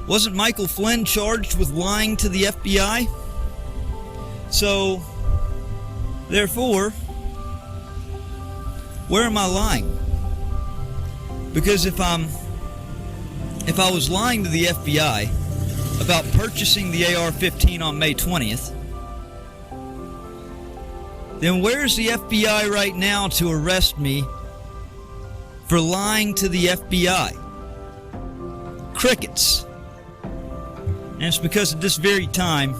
wasn't Michael Flynn charged with lying to the FBI? So, therefore, where am I lying? Because if I was lying to the FBI about purchasing the AR-15 on May 20th, then where's the FBI right now to arrest me for lying to the FBI? Crickets. And it's because at this very time,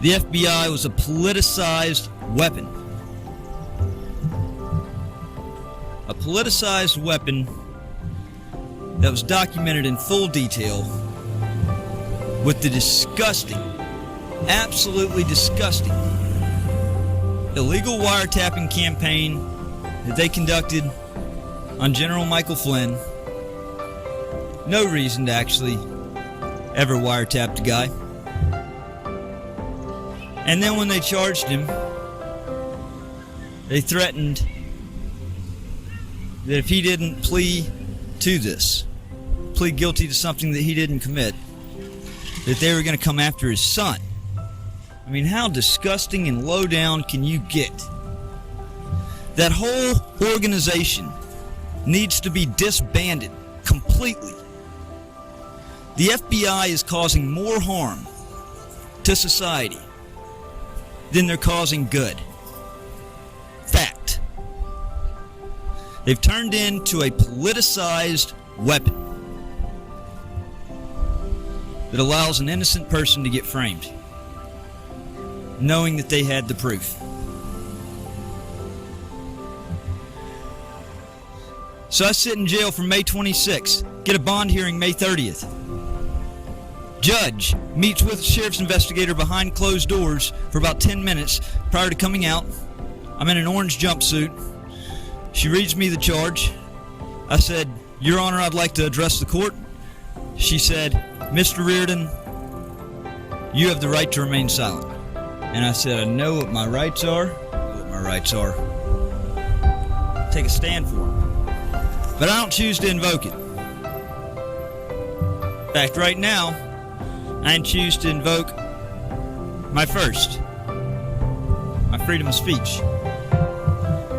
the FBI was a politicized weapon. A politicized weapon that was documented in full detail with the disgusting, absolutely disgusting, illegal wiretapping campaign that they conducted on General Michael Flynn. No reason to actually ever wiretap the guy. And then when they charged him, they threatened that if he didn't plead guilty to something that he didn't commit, that they were going to come after his son. I mean, how disgusting and low down can you get? That whole organization needs to be disbanded completely. The FBI is causing more harm to society than they're causing good. Fact. They've turned into a politicized weapon that allows an innocent person to get framed, knowing that they had the proof. So I sit in jail from May 26th, get a bond hearing May 30th. Judge meets with sheriff's investigator behind closed doors for about 10 minutes prior to coming out. I'm in an orange jumpsuit. She reads me the charge. I said, "Your Honor, I'd like to address the court." She said, "Mr. Reardon, you have the right to remain silent." And I said, "I know what my rights are. Take a stand for them. But I don't choose to invoke it. In fact, right now, I choose to invoke my freedom of speech."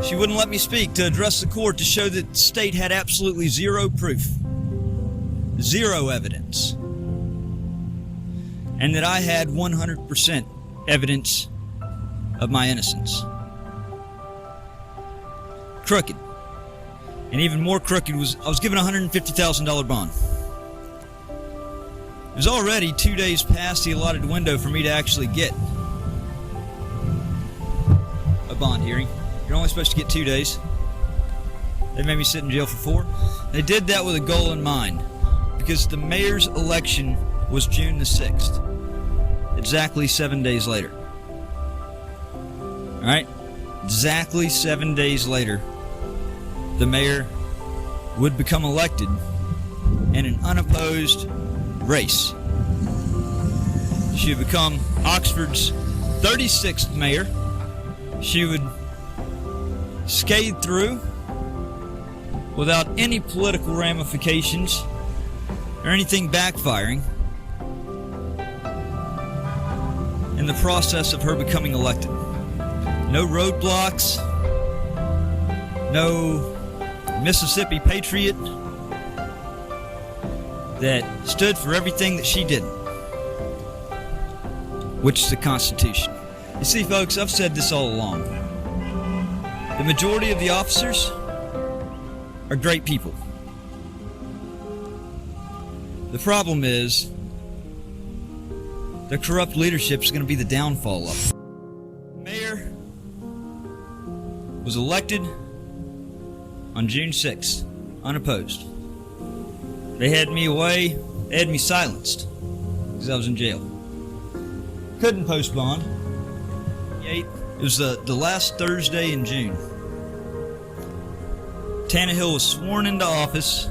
She wouldn't let me speak to address the court to show that the state had absolutely zero proof, zero evidence, and that I had 100% evidence of my innocence. Crooked. And even more crooked was I was given a $150,000 bond. It was already 2 days past the allotted window for me to actually get a bond hearing. You're only supposed to get 2 days. They made me sit in jail for 4. They did that with a goal in mind, because the mayor's election was June the 6th, exactly 7 days later. All right? Exactly 7 days later, the mayor would become elected in an unopposed race. She would become Oxford's 36th mayor. She would scathe through without any political ramifications or anything backfiring in the process of her becoming elected. No roadblocks, no Mississippi Patriot that stood for everything that she didn't, which is the Constitution. You see, folks, I've said this all along. The majority of the officers are great people. The problem is their corrupt leadership is going to be the downfall of it. The mayor was elected on June 6th, unopposed. They had me away, they had me silenced because I was in jail. Couldn't post bond. It was the last Thursday in June. Tannehill was sworn into office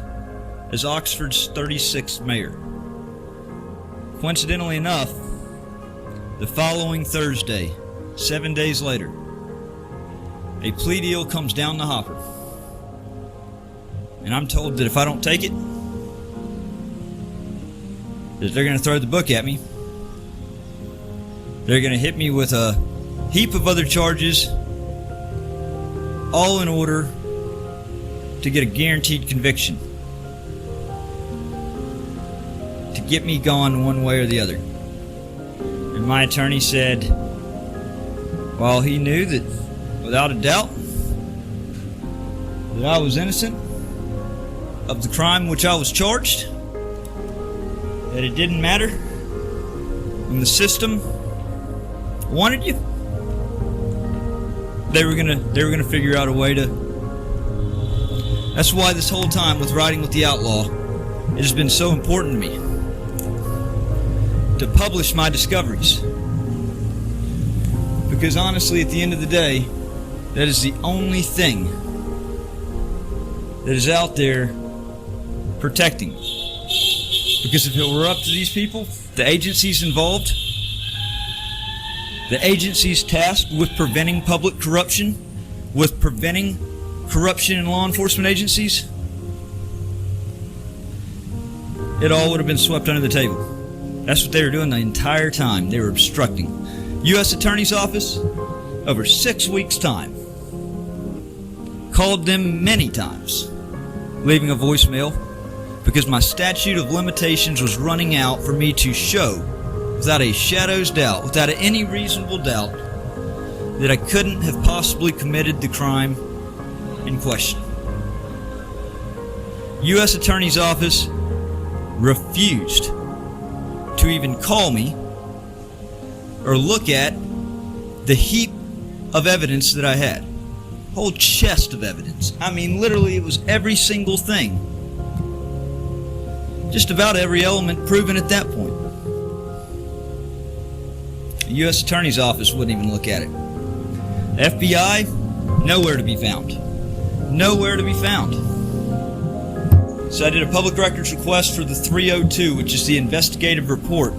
as Oxford's 36th mayor. Coincidentally enough, the following Thursday, 7 days later, a plea deal comes down the hopper. And I'm told that if I don't take it, that they're going to throw the book at me. They're going to hit me with a heap of other charges, all in order to get a guaranteed conviction, to get me gone one way or the other. And my attorney said, while he knew that without a doubt that I was innocent of the crime which I was charged, that it didn't matter when the system wanted you, they were gonna figure out a way to. That's why this whole time with writing with the Outlaw, it has been so important to me to publish my discoveries. Because honestly, at the end of the day, that is the only thing that is out there protecting. Because if it were up to these people, the agencies involved, the agencies tasked with preventing public corruption, with preventing corruption in law enforcement agencies, it all would have been swept under the table. That's what they were doing the entire time. They were obstructing. U.S. Attorney's Office, over 6 weeks' time, called them many times, leaving a voicemail, because my statute of limitations was running out for me to show, without a shadow's doubt, without any reasonable doubt, that I couldn't have possibly committed the crime in question. U.S. Attorney's Office refused to even call me or look at the heap of evidence that I had. Whole chest of evidence. I mean, literally, it was every single thing. Just about every element proven at that point. The U.S. Attorney's Office wouldn't even look at it. The FBI, nowhere to be found. Nowhere to be found. So I did a public records request for the 302, which is the investigative report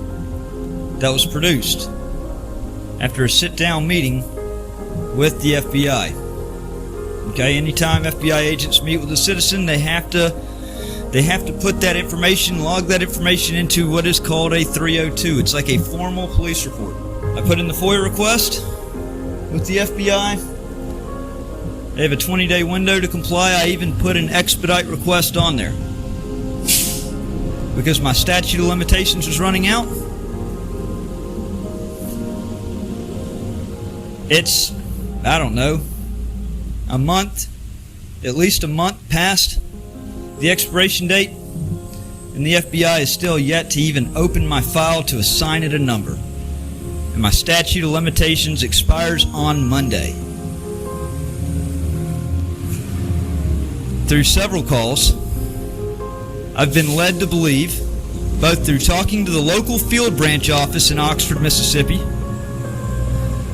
that was produced after a sit-down meeting with the FBI. Okay, anytime FBI agents meet with a citizen, they have to put that information, log that information into what is called a 302. It's like a formal police report. I put in the FOIA request with the FBI. They have a 20-day window to comply. I even put an expedite request on there because my statute of limitations was running out. It's, I don't know, a month, at least a month past the expiration date, and the FBI is still yet to even open my file to assign it a number. And my statute of limitations expires on Monday. Through several calls, I've been led to believe, both through talking to the local field branch office in Oxford, Mississippi,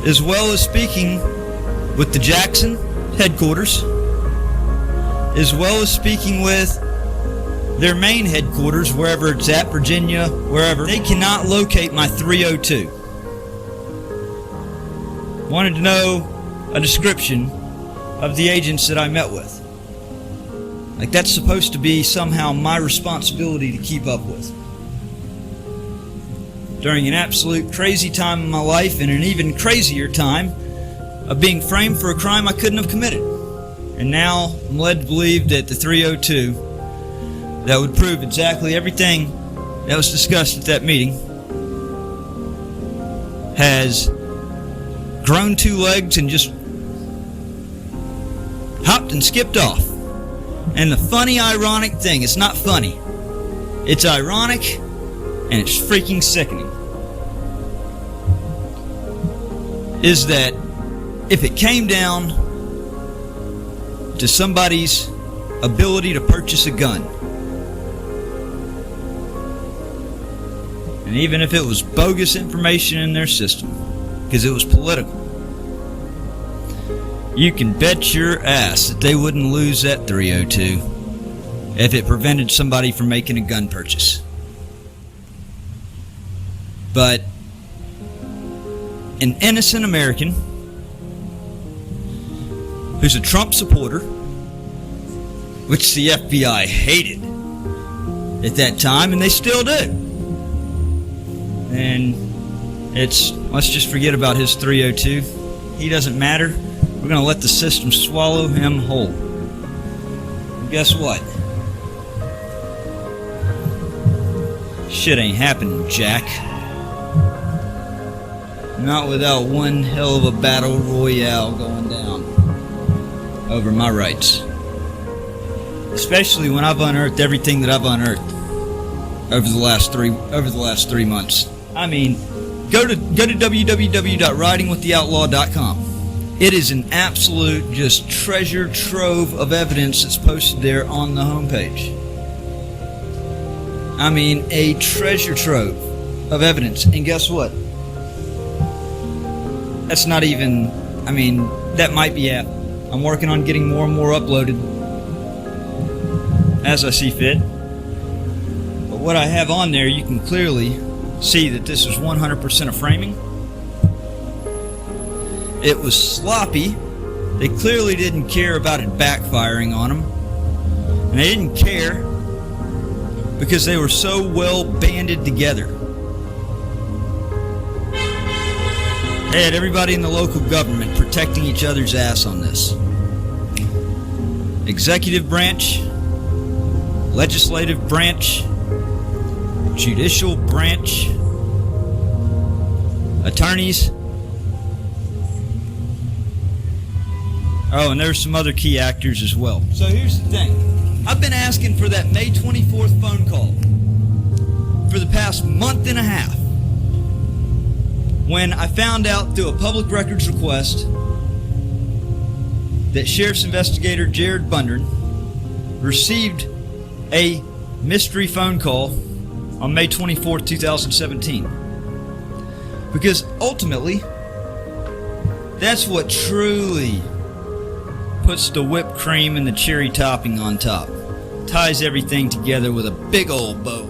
as well as speaking with the Jackson headquarters, as well as speaking with their main headquarters, wherever it's at, Virginia, wherever, they cannot locate my 302. Wanted to know a description of the agents that I met with. Like that's supposed to be somehow my responsibility to keep up with. During an absolute crazy time in my life, and an even crazier time of being framed for a crime I couldn't have committed. And now I'm led to believe that the 302 that would prove exactly everything that was discussed at that meeting has grown 2 legs and just hopped and skipped off. And the funny, ironic thing, it's not funny. It's ironic and it's freaking sickening. Is that if it came down to somebody's ability to purchase a gun, and even if it was bogus information in their system, because it was political, you can bet your ass that they wouldn't lose that 302 if it prevented somebody from making a gun purchase. But an innocent American who's a Trump supporter, which the FBI hated at that time, and they still do. And let's just forget about his 302. He doesn't matter. We're going to let the system swallow him whole. And guess what? Shit ain't happening, Jack. Not without one hell of a battle royale going down over my rights. Especially when I've unearthed everything that I've unearthed over the last 3 months. I mean, go to www.ridingwiththeoutlaw.com. It is an absolute just treasure trove of evidence that's posted there on the homepage. I mean, a treasure trove of evidence. And guess what? That's not even, that might be it. I'm working on getting more and more uploaded as I see fit. But what I have on there, you can clearly see that this is 100% a framing. It was sloppy. They clearly didn't care about it backfiring on them. And they didn't care because they were so well banded together. They had everybody in the local government protecting each other's ass on this. Executive branch, legislative branch, judicial branch, attorneys. Oh, and there's some other key actors as well. So here's the thing. I've been asking for that May 24th phone call for the past month and a half, when I found out through a public records request that Sheriff's Investigator Jared Bundren received a mystery phone call on May 24, 2017. Because ultimately, that's what truly puts the whipped cream and the cherry topping on top. Ties everything together with a big old bow.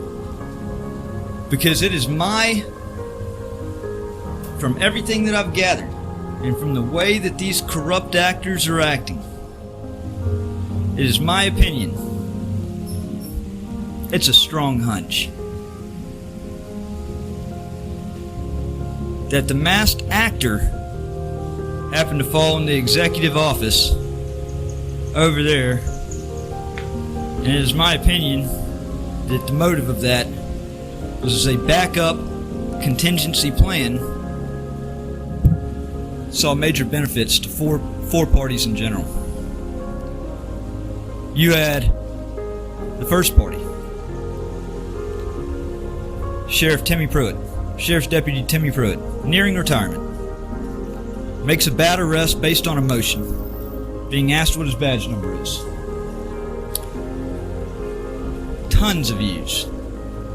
Because it is from everything that I've gathered, and from the way that these corrupt actors are acting, it is my opinion, it's a strong hunch, that the masked actor happened to fall in the executive office over there, and it is my opinion that the motive of that was a backup contingency plan. Saw major benefits to four parties in general. You had the first party, Sheriff's Deputy Timmy Pruitt, nearing retirement, makes a bad arrest based on emotion, being asked what his badge number is. Tons of views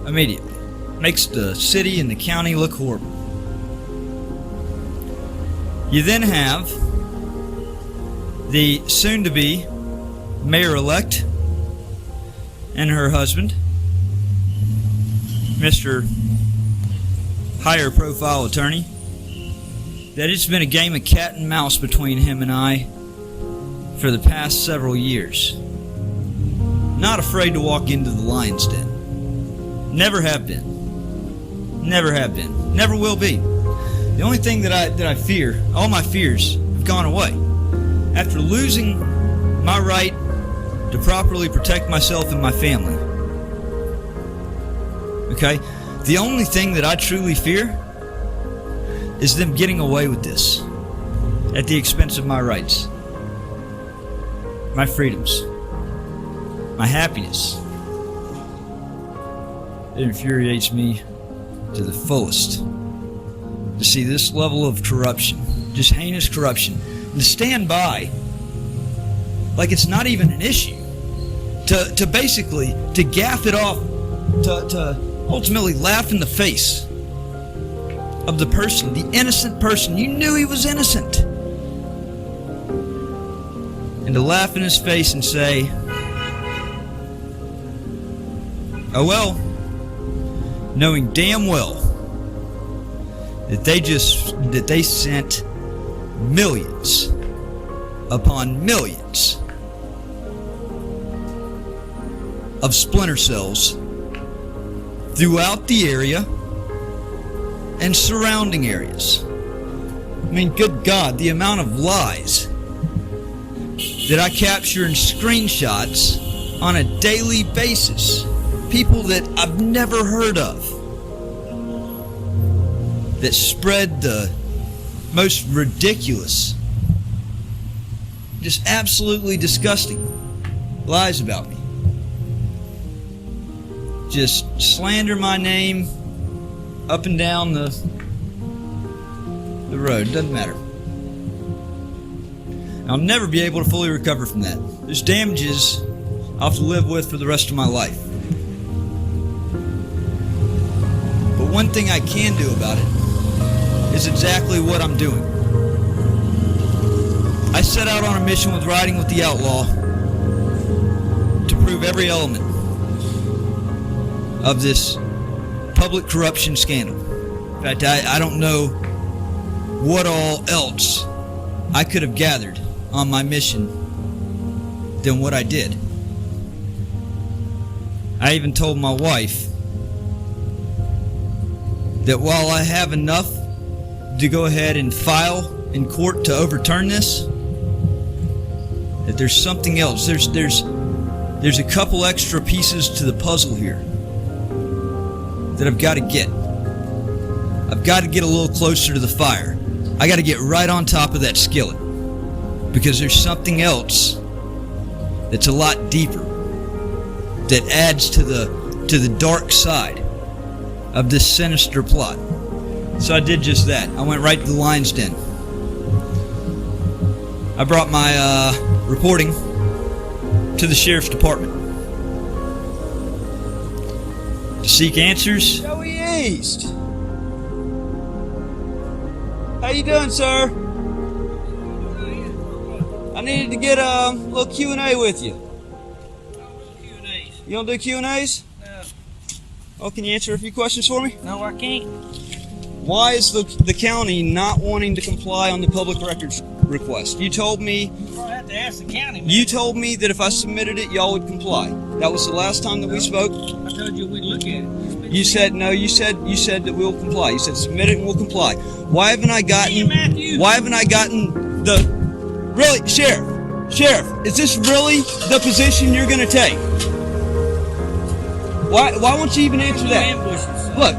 immediately. Makes the city and the county look horrible. You then have the soon-to-be mayor-elect and her husband, Mr. higher-profile attorney, that it's been a game of cat and mouse between him and I for the past several years. Not afraid to walk into the lion's den. Never have been. Never have been. Never will be. The only thing that I fear, all my fears have gone away. After losing my right to properly protect myself and my family Okay? The only thing that I truly fear is them getting away with this at the expense of my rights, my freedoms, my happiness. It infuriates me to the fullest to see this level of corruption, just heinous corruption, and to stand by like it's not even an issue, to basically to gaff it off, to ultimately laugh in the face of the person, the innocent person. You knew he was innocent, and to laugh in his face and say, oh well, knowing damn well that they sent millions upon millions of splinter cells throughout the area and surrounding areas. I mean, good God, the amount of lies that I capture in screenshots on a daily basis. People that I've never heard of that spread the most ridiculous, just absolutely disgusting lies about me. Just slander my name up and down the road. Doesn't matter. I'll never be able to fully recover from that. There's damages I'll have to live with for the rest of my life. But one thing I can do about it is exactly what I'm doing. I set out on a mission with Riding with the Outlaw to prove every element of this public corruption scandal. In fact, I don't know what all else I could have gathered on my mission than what I did. I even told my wife that while I have enough to go ahead and file in court to overturn this, that there's something else. There's a couple extra pieces to the puzzle here that I've got to get. I've got to get a little closer to the fire. I got to get right on top of that skillet, because there's something else that's a lot deeper, that adds to the dark side of this sinister plot. So I did just that. I went right to the lion's den. I brought my reporting to the sheriff's department to seek answers. Joey East. How you doing, sir? I needed to get a little Q&A with you. You don't do Q&As? No. Oh, can you answer a few questions for me? No, I can't. Why is the county not wanting to comply on the public records request? You told me. You'll have to ask the county. Man. You told me that if I submitted it, y'all would comply. That was the last time that we spoke. I told you we'd look at it. You said no. You said that we'll comply. You said submit it and we'll comply. Why haven't I gotten? Why haven't I gotten the? Really, Sheriff, is this really the position you're going to take? Why won't you even answer that? Look,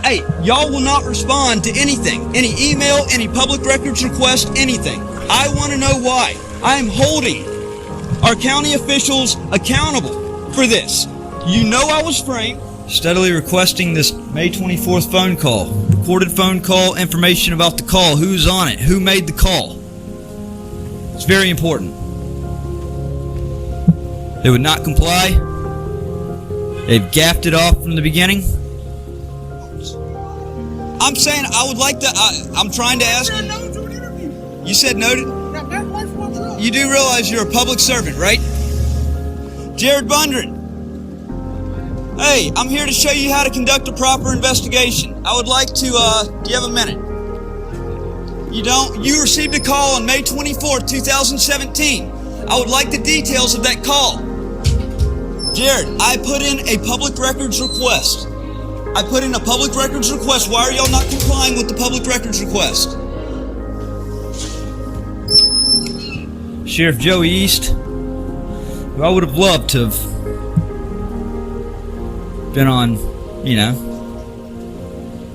hey, y'all will not respond to anything. Any email, any public records request, anything. I want to know why. I am holding our county officials accountable for this. You know I was framed. Steadily requesting this May 24th phone call. Recorded phone call, information about the call, who's on it, who made the call. It's very important. They would not comply. They've gaffed it off from the beginning. I'm saying I would like to, I'm trying to ask you. You said noted? You do realize you're a public servant, right? Jared Bundren. Hey, I'm here to show you how to conduct a proper investigation. I would like to, do you have a minute? You don't? You received a call on May 24th, 2017. I would like the details of that call. Jared, I put in a public records request. Why are y'all not complying with the public records request? Sheriff Joey East, who I would have loved to have been on you know,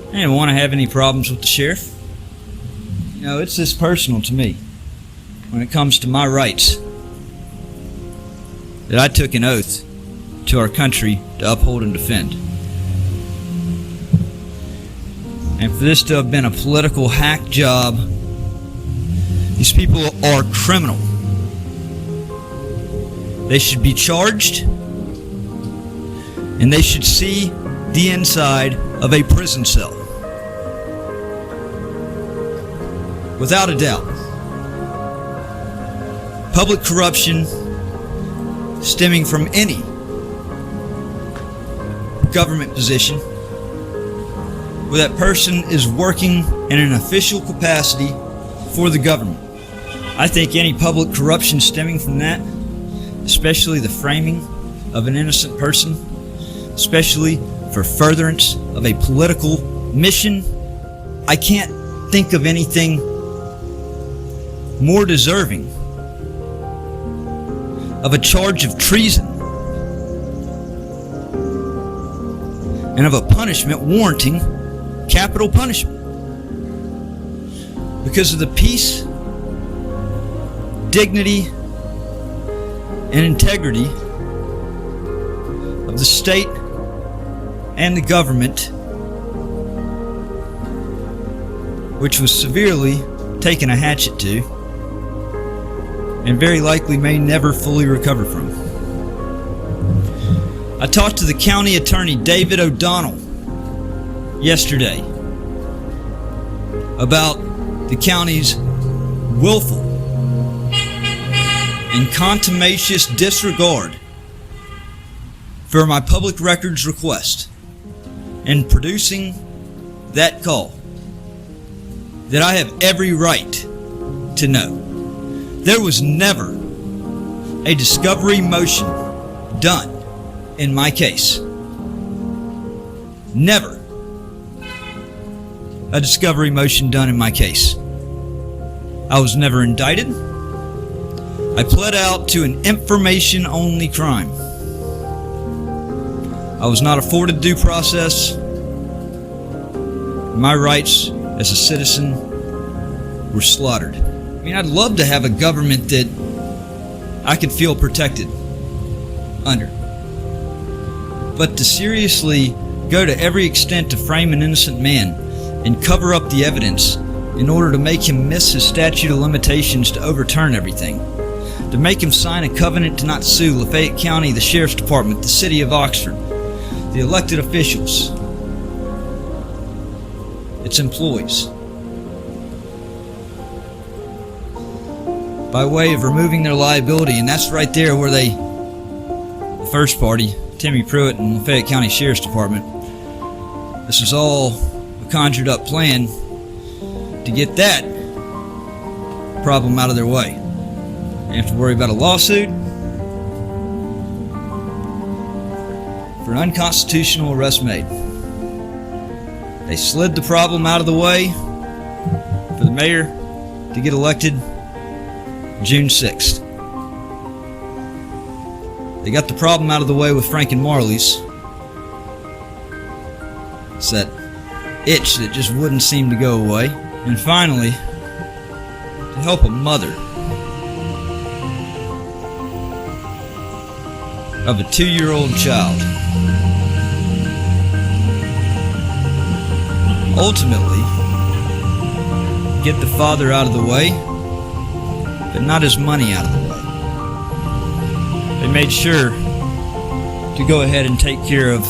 I didn't want to have any problems with the sheriff. You know, it's this personal to me when it comes to my rights that I took an oath to our country to uphold and defend. And for this to have been a political hack job, these people are criminal. They should be charged, and they should see the inside of a prison cell. Without a doubt. Public corruption stemming from any government position where that person is working in an official capacity for the government. I think any public corruption stemming from that, especially the framing of an innocent person, especially for furtherance of a political mission, I can't think of anything more deserving of a charge of treason and of a punishment warranting capital punishment because of the peace, dignity, and integrity of the state and the government, which was severely taken a hatchet to and very likely may never fully recover from. I talked to the county attorney, David O'Donnell, yesterday about the county's willful and contumacious disregard for my public records request and producing that call that I have every right to know. There was never a discovery motion done in my case. Never a discovery motion done in my case. I was never indicted. I pled out to an information-only crime. I was not afforded due process. My rights as a citizen were slaughtered. I mean, I'd love to have a government that I could feel protected under. But to seriously go to every extent to frame an innocent man and cover up the evidence in order to make him miss his statute of limitations to overturn everything, to make him sign a covenant to not sue Lafayette County, the Sheriff's Department, the City of Oxford, the elected officials, its employees, by way of removing their liability. And that's right there where the first party, Timmy Pruitt and Lafayette County Sheriff's Department, this was all a conjured up plan to get that problem out of their way. They have to worry about a lawsuit for an unconstitutional arrest made. They slid the problem out of the way for the mayor to get elected June 6th. They got the problem out of the way with Frank and Marley's. It's that itch that just wouldn't seem to go away. And finally, to help a mother of a 2-year-old child ultimately get the father out of the way, but not his money out of the way. They made sure to go ahead and take care of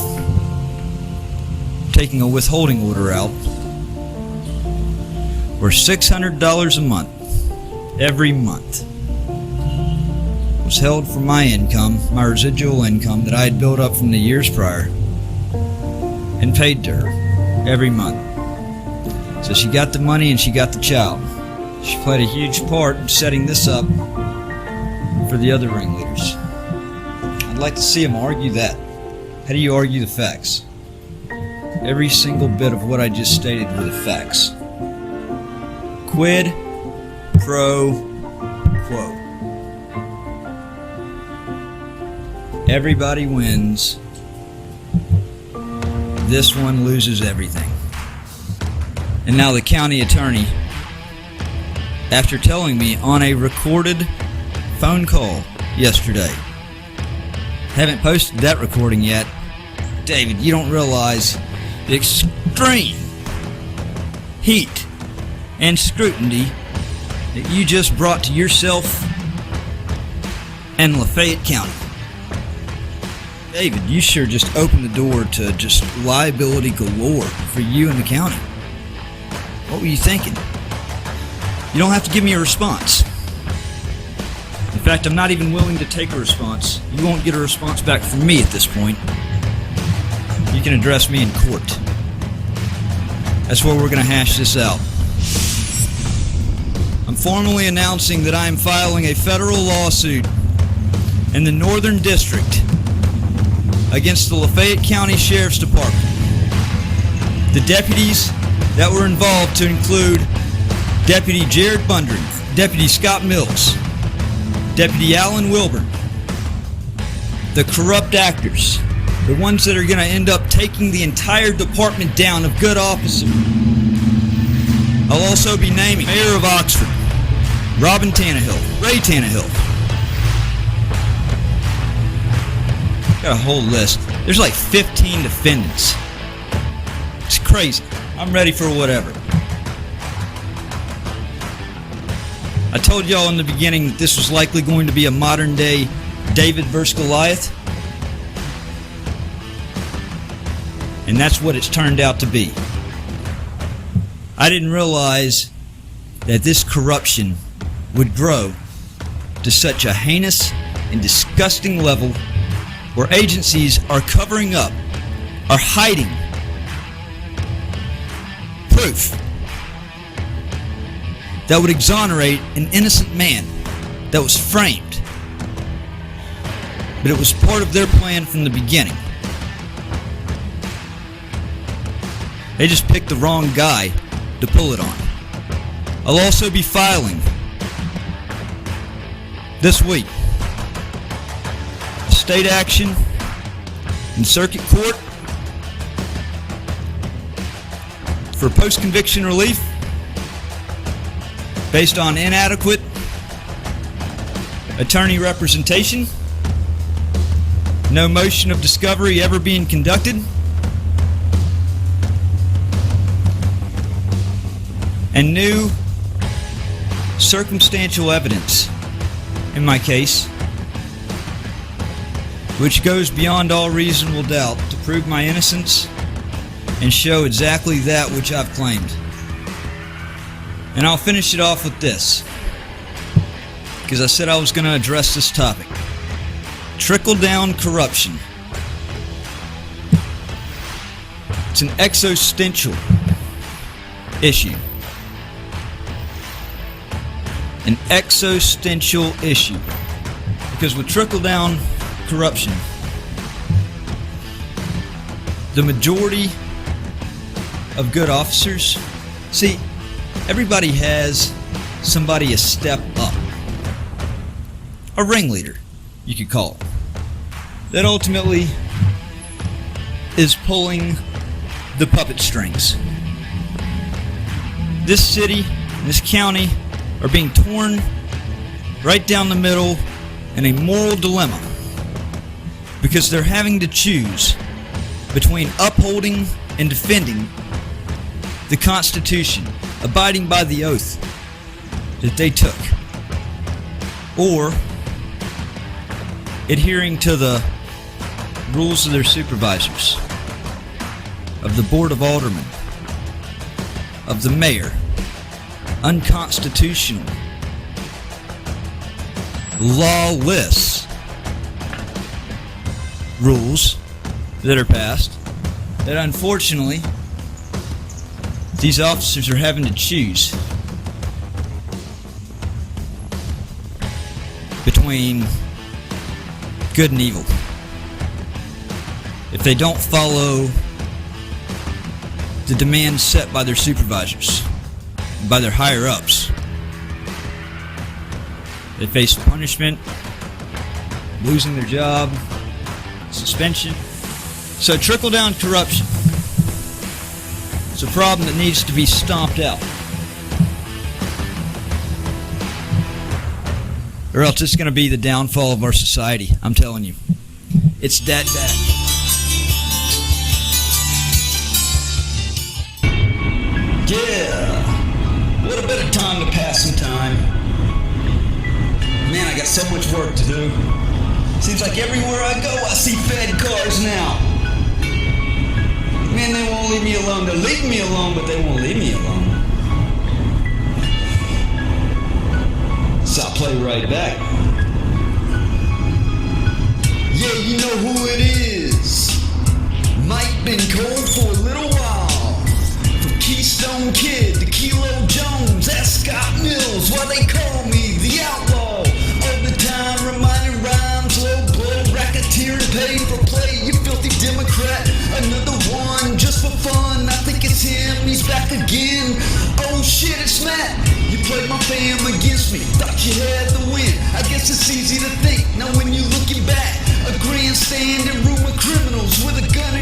taking a withholding order out where $600 a month, every month, was held from my income, my residual income that I had built up from the years prior, and paid to her every month. So she got the money and she got the child. She played a huge part in setting this up for the other ringleaders. I'd like to see them argue that. How do you argue the facts? Every single bit of what I just stated were the facts. Quid pro quo. Everybody wins. this one loses everything. And now the county attorney, after telling me on a recorded phone call yesterday, haven't posted that recording yet. David, you don't realize the extreme heat and scrutiny that you just brought to yourself and Lafayette County. David, you sure just opened the door to just liability galore for you and the county. What were you thinking? You don't have to give me a response. In fact, I'm not even willing to take a response. You won't get a response back from me at this point. You can address me in court. That's where we're going to hash this out. I'm formally announcing that I am filing a federal lawsuit in the Northern District against the Lafayette County Sheriff's Department. The deputies that were involved to include Deputy Jared Bundren, Deputy Scott Mills, Deputy Alan Wilburn, the corrupt actors, the ones that are going to end up taking the entire department down of good officer. I'll also be naming Mayor of Oxford, Robin Tannehill, Ray Tannehill. Got a whole list. There's like 15 defendants. It's crazy. I'm ready for whatever. I told y'all in the beginning that this was likely going to be a modern day David versus Goliath. And that's what it's turned out to be. I didn't realize that this corruption would grow to such a heinous and disgusting level where agencies are covering up, are hiding proof that would exonerate an innocent man that was framed. But it was part of their plan from the beginning. They just picked the wrong guy to pull it on. I'll also be filing this week state action in circuit court for post-conviction relief based on inadequate attorney representation, no motion of discovery ever being conducted, and new circumstantial evidence in my case, which goes beyond all reasonable doubt to prove my innocence and show exactly that which I've claimed. And I'll finish it off with this, because I said I was going to address this topic. Trickle-down corruption. It's an existential issue. An existential issue. Because with trickle-down corruption, the majority of good officers, see, everybody has somebody a step up. A ringleader, you could call it. That ultimately is pulling the puppet strings. This city and this county are being torn right down the middle in a moral dilemma because they're having to choose between upholding and defending the Constitution, abiding by the oath that they took, or adhering to the rules of their supervisors, of the Board of Aldermen, of the mayor. Unconstitutional, lawless rules that are passed that unfortunately these officers are having to choose between good and evil. If they don't follow the demands set by their supervisors, by their higher-ups, they face punishment, losing their job, suspension. So trickle-down corruption. It's a problem that needs to be stomped out. Or else it's going to be the downfall of our society. I'm telling you. It's that bad. Yeah. What a better time to pass some time. Man, I got so much work to do. Seems like everywhere I go, I see Fed cars now. Man, they won't leave me alone. They're leaving me alone, but they won't leave me alone. So I'll play right back. Yeah, you know who it is. Mike been cold for a little while. From Keystone Kid to Kilo Jones, ask Scott Mills why they call me the Outlaw. All the time reminding rhymes, low blow, racketeer and pay for play. You filthy Democrat, another one just for fun. I think it's him, he's back again. Oh shit, it's Matt. You played my fam against me, thought you had the win. I guess it's easy to think, now when you're looking back, a grandstand and room of criminals with a gun